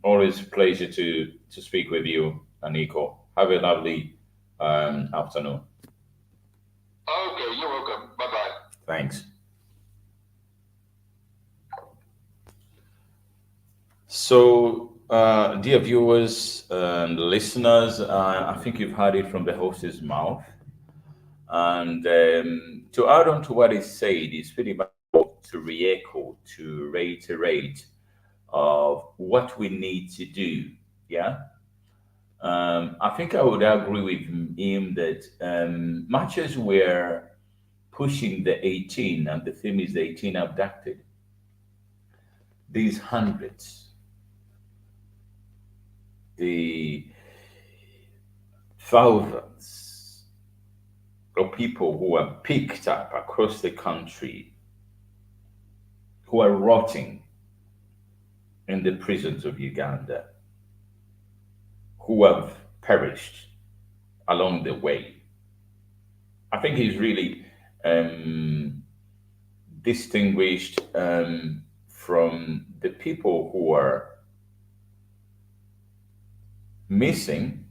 Always a pleasure to speak with you, Aniko. Have a lovely afternoon. Okay, you're welcome. Bye-bye. Thanks. So, dear viewers and listeners, I think you've heard it from the host's mouth. And to add on to what is said, is pretty much to re-echo, to reiterate of what we need to do. Yeah. I think I would agree with him that much as we're pushing the 18, and the theme is the 18 abducted, these hundreds, the thousands of people who are picked up across the country, who are rotting in the prisons of Uganda, who have perished along the way. I think he's really distinguished from the people who are missing,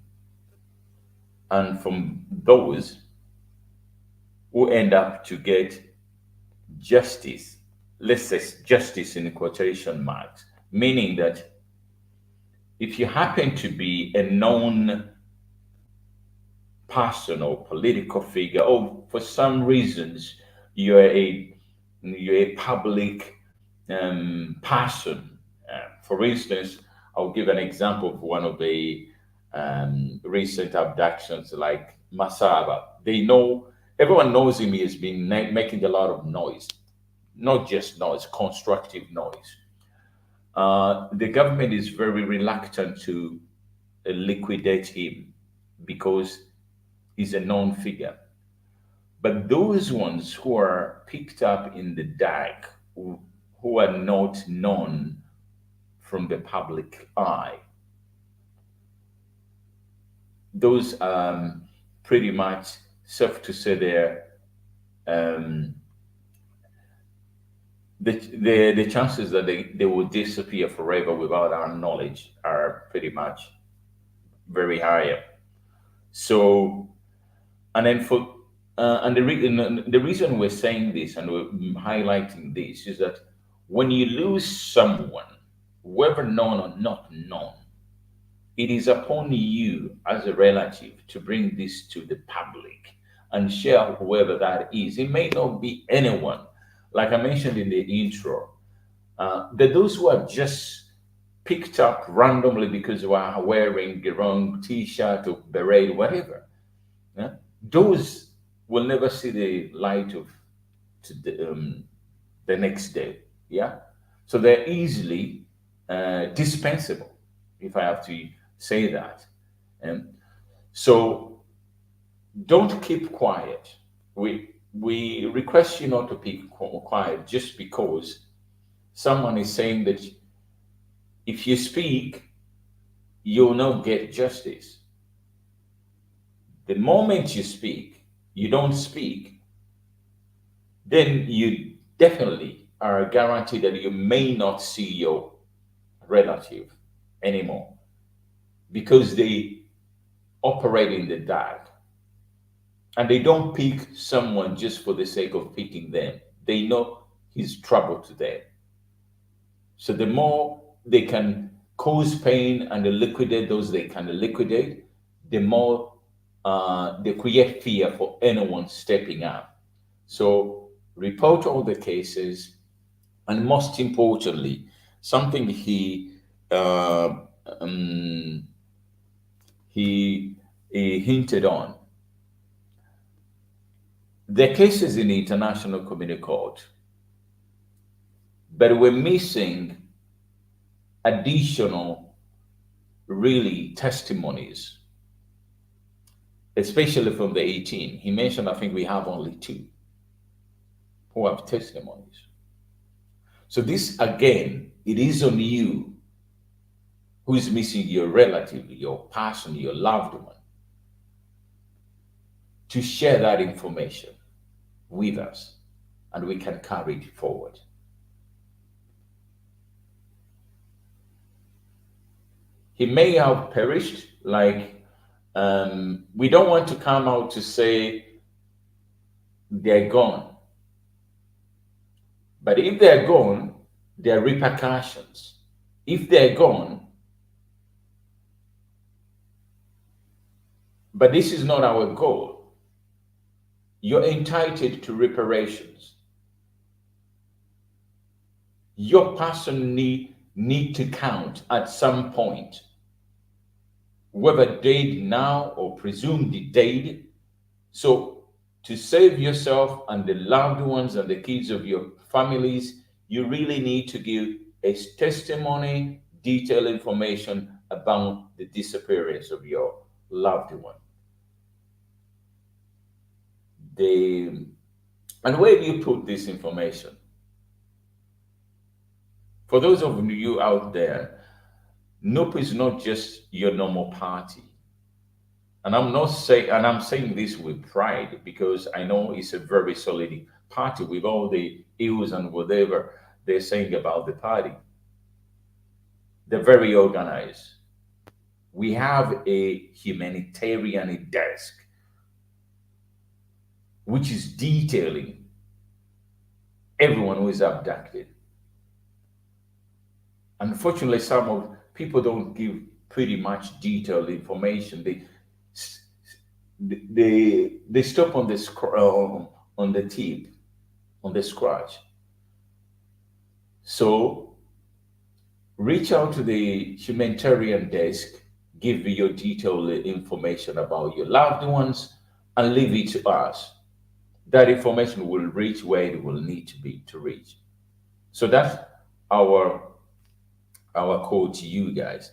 and from those who end up to get justice. Let's say justice in quotation marks, meaning that if you happen to be a known person or political figure, or for some reasons you're a public person, For instance, I'll give an example of one of the recent abductions, like Masaba. They know, everyone knows him. He has been making a lot of noise, not just noise, constructive noise. The government is very reluctant to liquidate him because he's a known figure. But those ones who are picked up in the dark, who are not known from the public eye, those pretty much safe to say um, the chances that they will disappear forever without our knowledge are pretty much very high. So, and then for and the reason we're saying this and we're highlighting this is that when you lose someone, whether known or not known, it is upon you as a relative to bring this to the public and share whoever that is. It may not be anyone, like I mentioned in the intro. That those who are just picked up randomly because they are wearing the wrong T-shirt or beret, whatever. Yeah? Those will never see the light of the next day. Yeah, so they're easily dispensable, if I have to say that. And so don't keep quiet. We request you not to keep quiet just because someone is saying that if you speak, you'll not get justice. The moment you speak, you don't speak, then you definitely are guaranteed that you may not see your relative anymore because they operate in the dark and they don't pick someone just for the sake of picking them. They know he's trouble to them. So the more they can cause pain and liquidate those they can liquidate, the more they create fear for anyone stepping up. So report all the cases, and most importantly, something uh, um, he hinted on. The cases in the International Community Court, but we're missing additional, really, testimonies, especially from the 18. He mentioned, I think we have only 2 who have testimonies. So this, again, it is on you who is missing your relative, your person, your loved one, to share that information with us, and we can carry it forward. He may have perished, like we don't want to come out to say they're gone. But if they're gone, there are repercussions. If they're gone, but this is not our goal. You're entitled to reparations. Your person need to count at some point, whether dead now or presumed dead. So to save yourself and the loved ones and the kids of your families, you really need to give a testimony, detailed information about the disappearance of your loved one. And where do you put this information? For those of you out there, NOPE is not just your normal party. And I'm saying this with pride because I know it's a very solid party with all the ills and whatever they're saying about the party. They're very organized. We have a humanitarian desk which is detailing everyone who is abducted. Unfortunately, some of people don't give pretty much detailed information. They stop on the tip, on the scratch. So reach out to the humanitarian desk, give your detailed information about your loved ones, and leave it to us. That information will reach where it will need to be to reach. So that's our our call to you guys.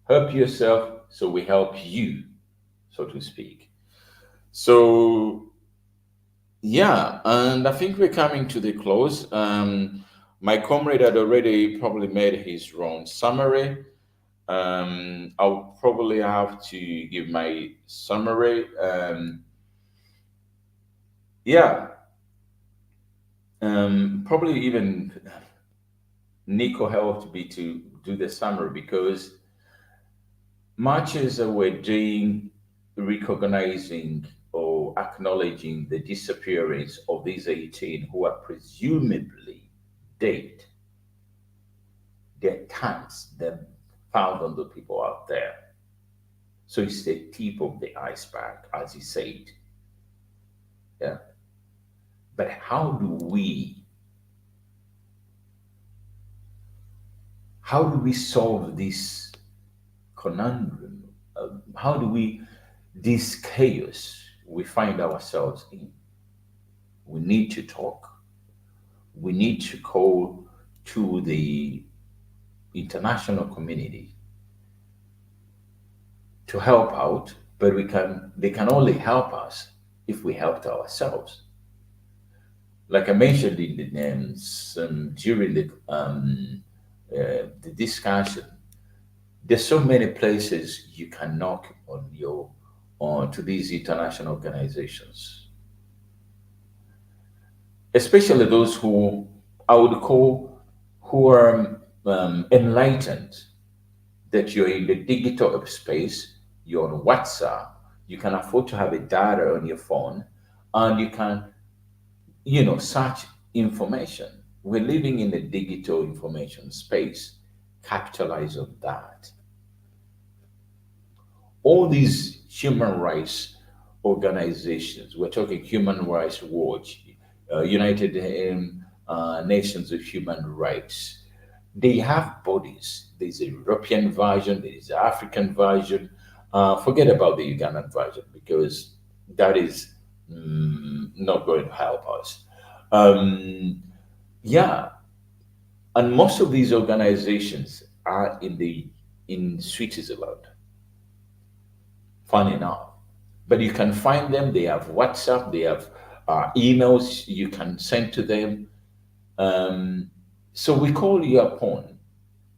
Help yourself so we help you, so to speak. So yeah, and I think we're coming to the close. My comrade had already probably made his own summary. I'll probably have to give my summary. Yeah, probably even Nico helped me to do the summary because marches that we're doing recognizing or acknowledging the disappearance of these 18 who are presumably dead. There can't, there thousands of people out there. So it's the tip of the iceberg, as he said. Yeah. But how do we solve this conundrum? How do we this chaos we find ourselves in? We need to talk. We need to call to the international community to help out, but they can only help us if we helped ourselves. Like I mentioned in the names during the discussion, there's so many places you can knock on your on to these international organizations, especially those who I would call who are enlightened that you're in the digital space, you're on WhatsApp, you can afford to have a data on your phone, and you can, search information. We're living in the digital information space. Capitalize on that. All these human rights organizations, we're talking Human Rights Watch, United Nations of Human Rights, they have bodies. There's a European version, there's an African version. Forget about the Ugandan version because that is not going to help us. Yeah, and most of these organizations are in Switzerland. Fun enough, but you can find them. They have WhatsApp, they have emails you can send to them. So we call you upon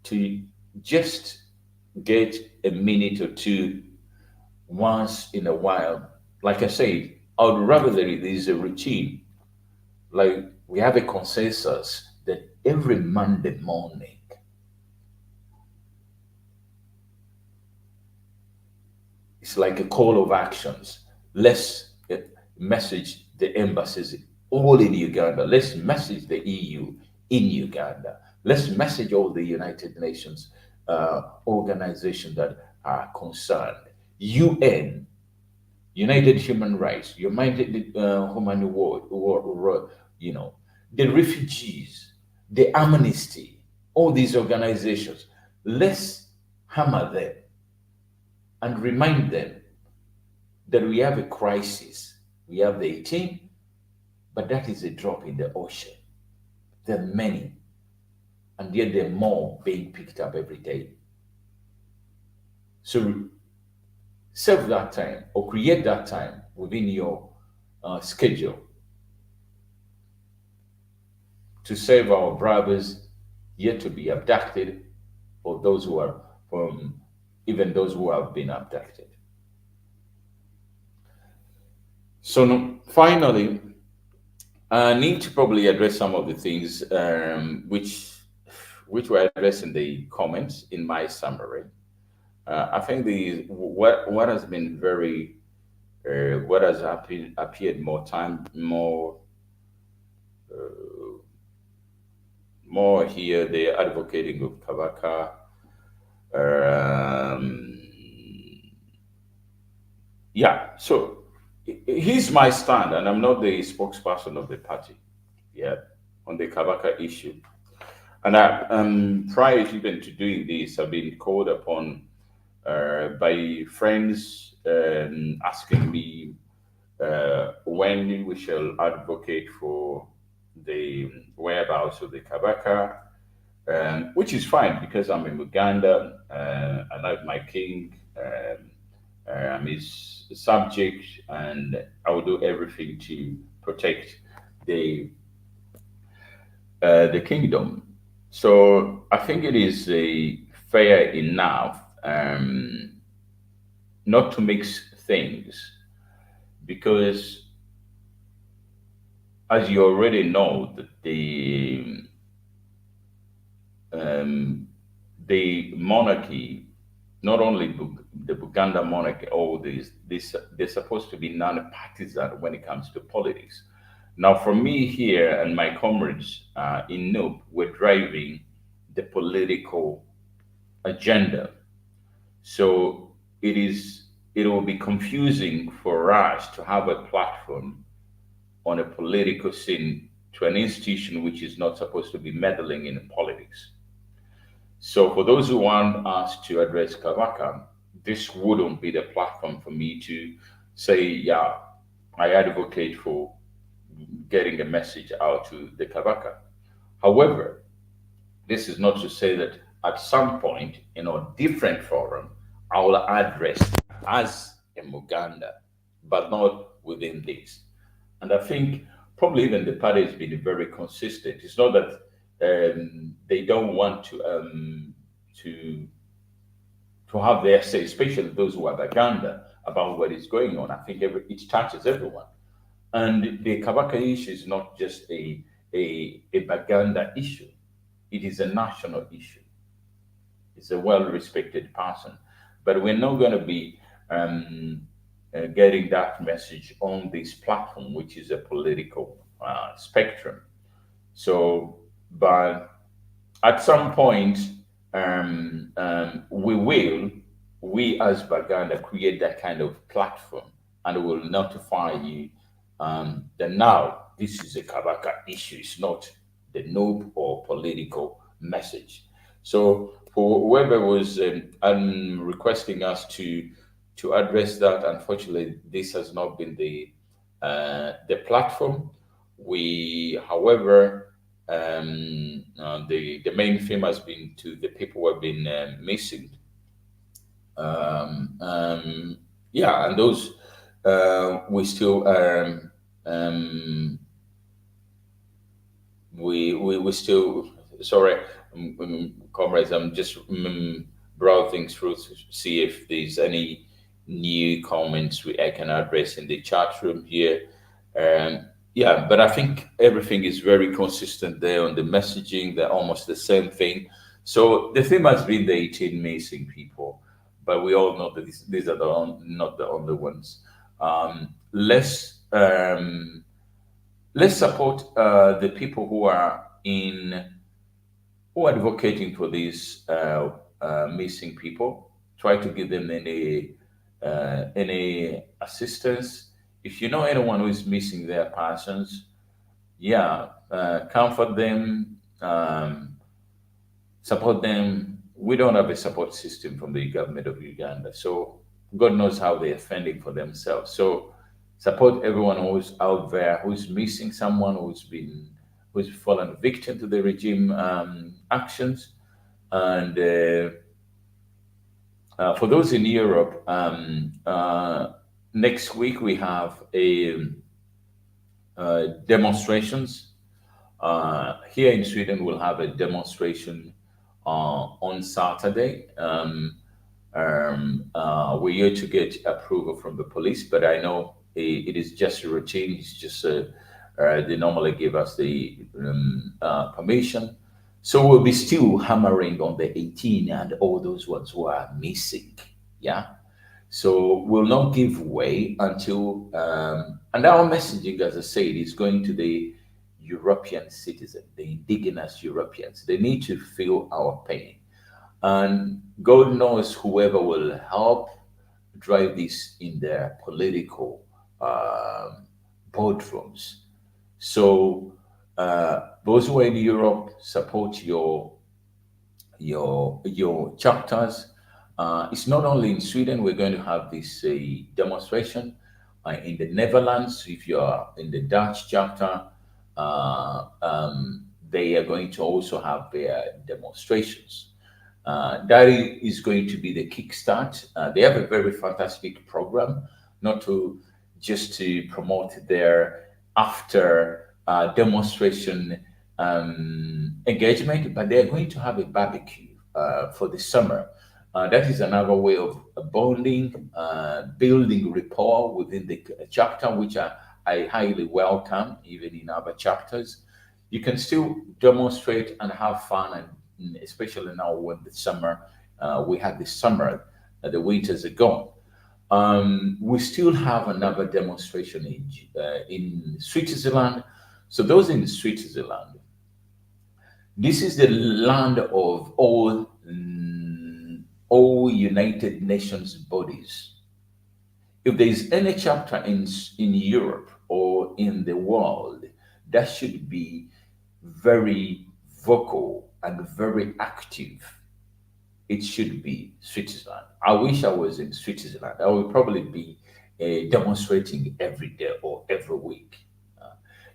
to just get a minute or two once in a while. Like I said, I would rather there is a routine. Like we have a consensus that every Monday morning, it's like a call of actions. Let's message the embassies all in Uganda. Let's message the EU in Uganda. Let's message all the United Nations organizations that are concerned. UN, United Human Rights, United Human the refugees, the amnesty, all these organizations. Let's hammer them and remind them that we have a crisis. We have the 18, but that is a drop in the ocean. There are many, and yet there are more being picked up every day. So save that time or create that time within your schedule to save our brothers yet to be abducted or those who are even those who have been abducted. So finally, I need to probably address some of the things which were addressed in the comments in my summary. I think what has been very what has appeared more here, the advocating of Kabaka. Yeah, so here's my stand, and I'm not the spokesperson of the party, yeah, on the Kabaka issue. And prior even to doing this, I've been called upon by friends asking me when we shall advocate for the whereabouts of the Kabaka, which is fine because I'm in Uganda. I like my king. I'm his subject, and I will do everything to protect the the kingdom. So I think it is fair enough not to mix things because, as you already know, that um, the monarchy, not only the Buganda monarchy, all this they're supposed to be non-partisan when it comes to politics. Now, for me here and my comrades in Noob, we're driving the political agenda. So it will be confusing for us to have a platform on a political scene to an institution which is not supposed to be meddling in politics. So for those who want us to address Kavaka, this wouldn't be the platform for me to say, yeah, I advocate for getting a message out to the Kavaka. However, this is not to say that at some point in a different forum, I will address as a Muganda, but not within this. And I think probably even the party has been very consistent. It's not that they don't want to to have their say, especially those who are Baganda, about what is going on. I think it touches everyone. And the Kabaka issue is not just a Baganda issue, it is a national issue. It's a well respected person. But we're not going to be getting that message on this platform, which is a political spectrum. So, but at some point, we as Baganda create that kind of platform and will notify you that now this is a Kabaka issue. It's not the noob or political message. So for whoever was requesting us to address that, unfortunately, this has not been the platform. We, however, the main theme has been to the people who have been missing. Um, um, yeah, and those we still um, we still sorry, comrades. I'm just browsing through to see if there's any new comments I can address in the chat room here. Um, yeah, but I think everything is very consistent there on the messaging. They're almost the same thing. So the theme has been the 18 missing people, but we all know that these are not the only ones. Um, let's um, let's support the people who are advocating for these missing people. Try to give them any assistance. If you know anyone who is missing their persons, yeah, comfort them, support them. We don't have a support system from the government of Uganda, so God knows how they're fending for themselves. So support everyone who's out there who's missing someone who's fallen victim to the regime actions. And for those in Europe, next week we have a demonstrations. Here in Sweden, we'll have a demonstration on Saturday. We're here to get approval from the police, but I know it is just a routine. It's just they normally give us the permission. So we'll be still hammering on the 18 and all those ones who are missing. Yeah. So we'll not give way until, and our messaging, as I said, is going to the European citizen, the indigenous Europeans. They need to feel our pain. And God knows whoever will help drive this in their political boardrooms. So those who are in Europe, support your chapters. It's not only in Sweden. We're going to have this demonstration in the Netherlands. If you are in the Dutch chapter, they are going to also have their demonstrations. That is going to be the kickstart. They have a very fantastic program, not to just to promote their after demonstration engagement, but they're going to have a barbecue for the summer. That is another way of bonding, building rapport within the chapter, which I highly welcome, even in other chapters. You can still demonstrate and have fun, and especially now when the summer, we have the summer, the winters are gone. We still have another demonstration in Switzerland. So those in Switzerland, this is the land of all United Nations bodies. If there is any chapter in Europe or in the world that should be very vocal and very active, it should be Switzerland. I wish I was in Switzerland. I would probably be demonstrating every day or every week,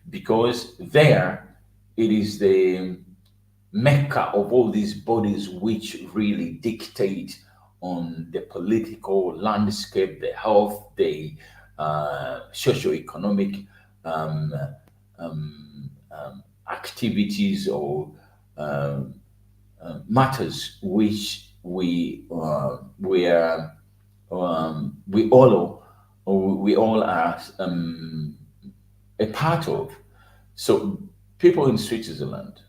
because there it is the mecca of all these bodies which really dictate on the political landscape, the health, the socio-economic activities or matters which we all are a part of. So people in Switzerland,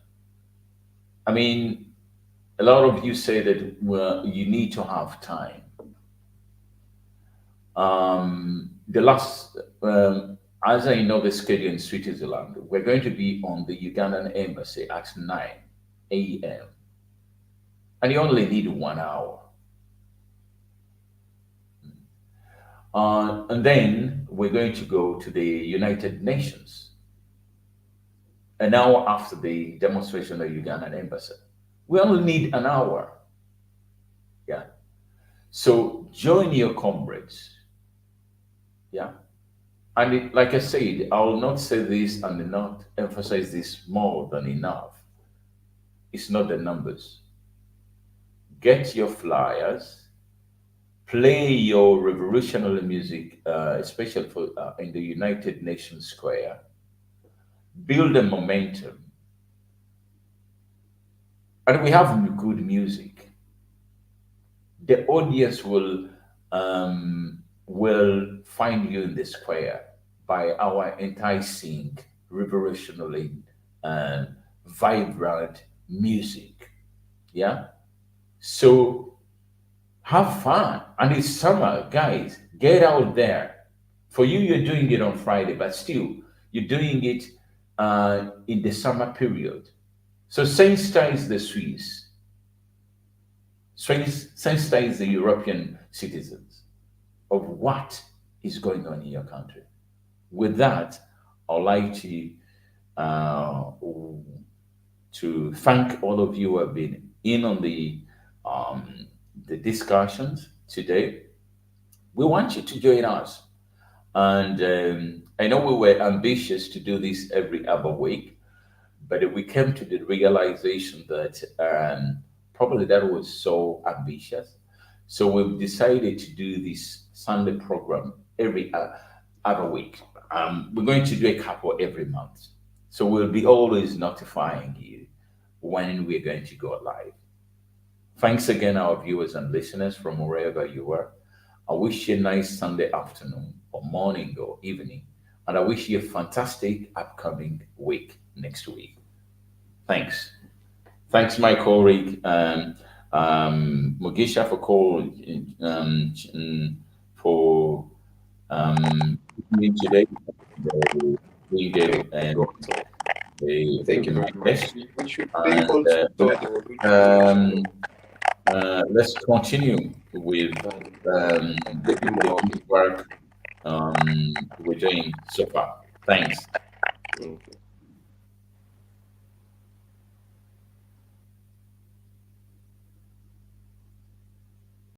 I mean, a lot of you say that, well, you need to have time. The last, as I know the schedule in Switzerland, we're going to be on the Ugandan embassy at 9 a.m. and you only need 1 hour. And then we're going to go to the United Nations an hour after the demonstration at Ugandan embassy. We only need an hour. Yeah. So join your comrades. Yeah. And like I said, I will not say this and not emphasize this more than enough. It's not the numbers. Get your flyers, play your revolutionary music, especially for in the United Nations Square. Build a momentum. And we have good music. The audience will find you in the square by our enticing, revolutionary, and vibrant music. Yeah. So have fun. And it's summer, guys. Get out there. For you, you're doing it on Friday, but still, you're doing it in the summer period. So sensitize the Swiss, sensitize the European citizens of what is going on in your country. With that, I'd like to thank all of you who have been in on the discussions today. We want you to join us. And I know we were ambitious to do this every other week, but we came to the realization that probably that was so ambitious. So we've decided to do this Sunday program every other week. We're going to do a couple every month. So we'll be always notifying you when we're going to go live. Thanks again, our viewers and listeners from wherever you are. I wish you a nice Sunday afternoon or morning or evening. And I wish you a fantastic upcoming week next week. Thanks. Thanks, my colleague, Mugisha, for calling for me today. Thank you very much. We should let's continue with the work we're doing so far. Thanks. Okay.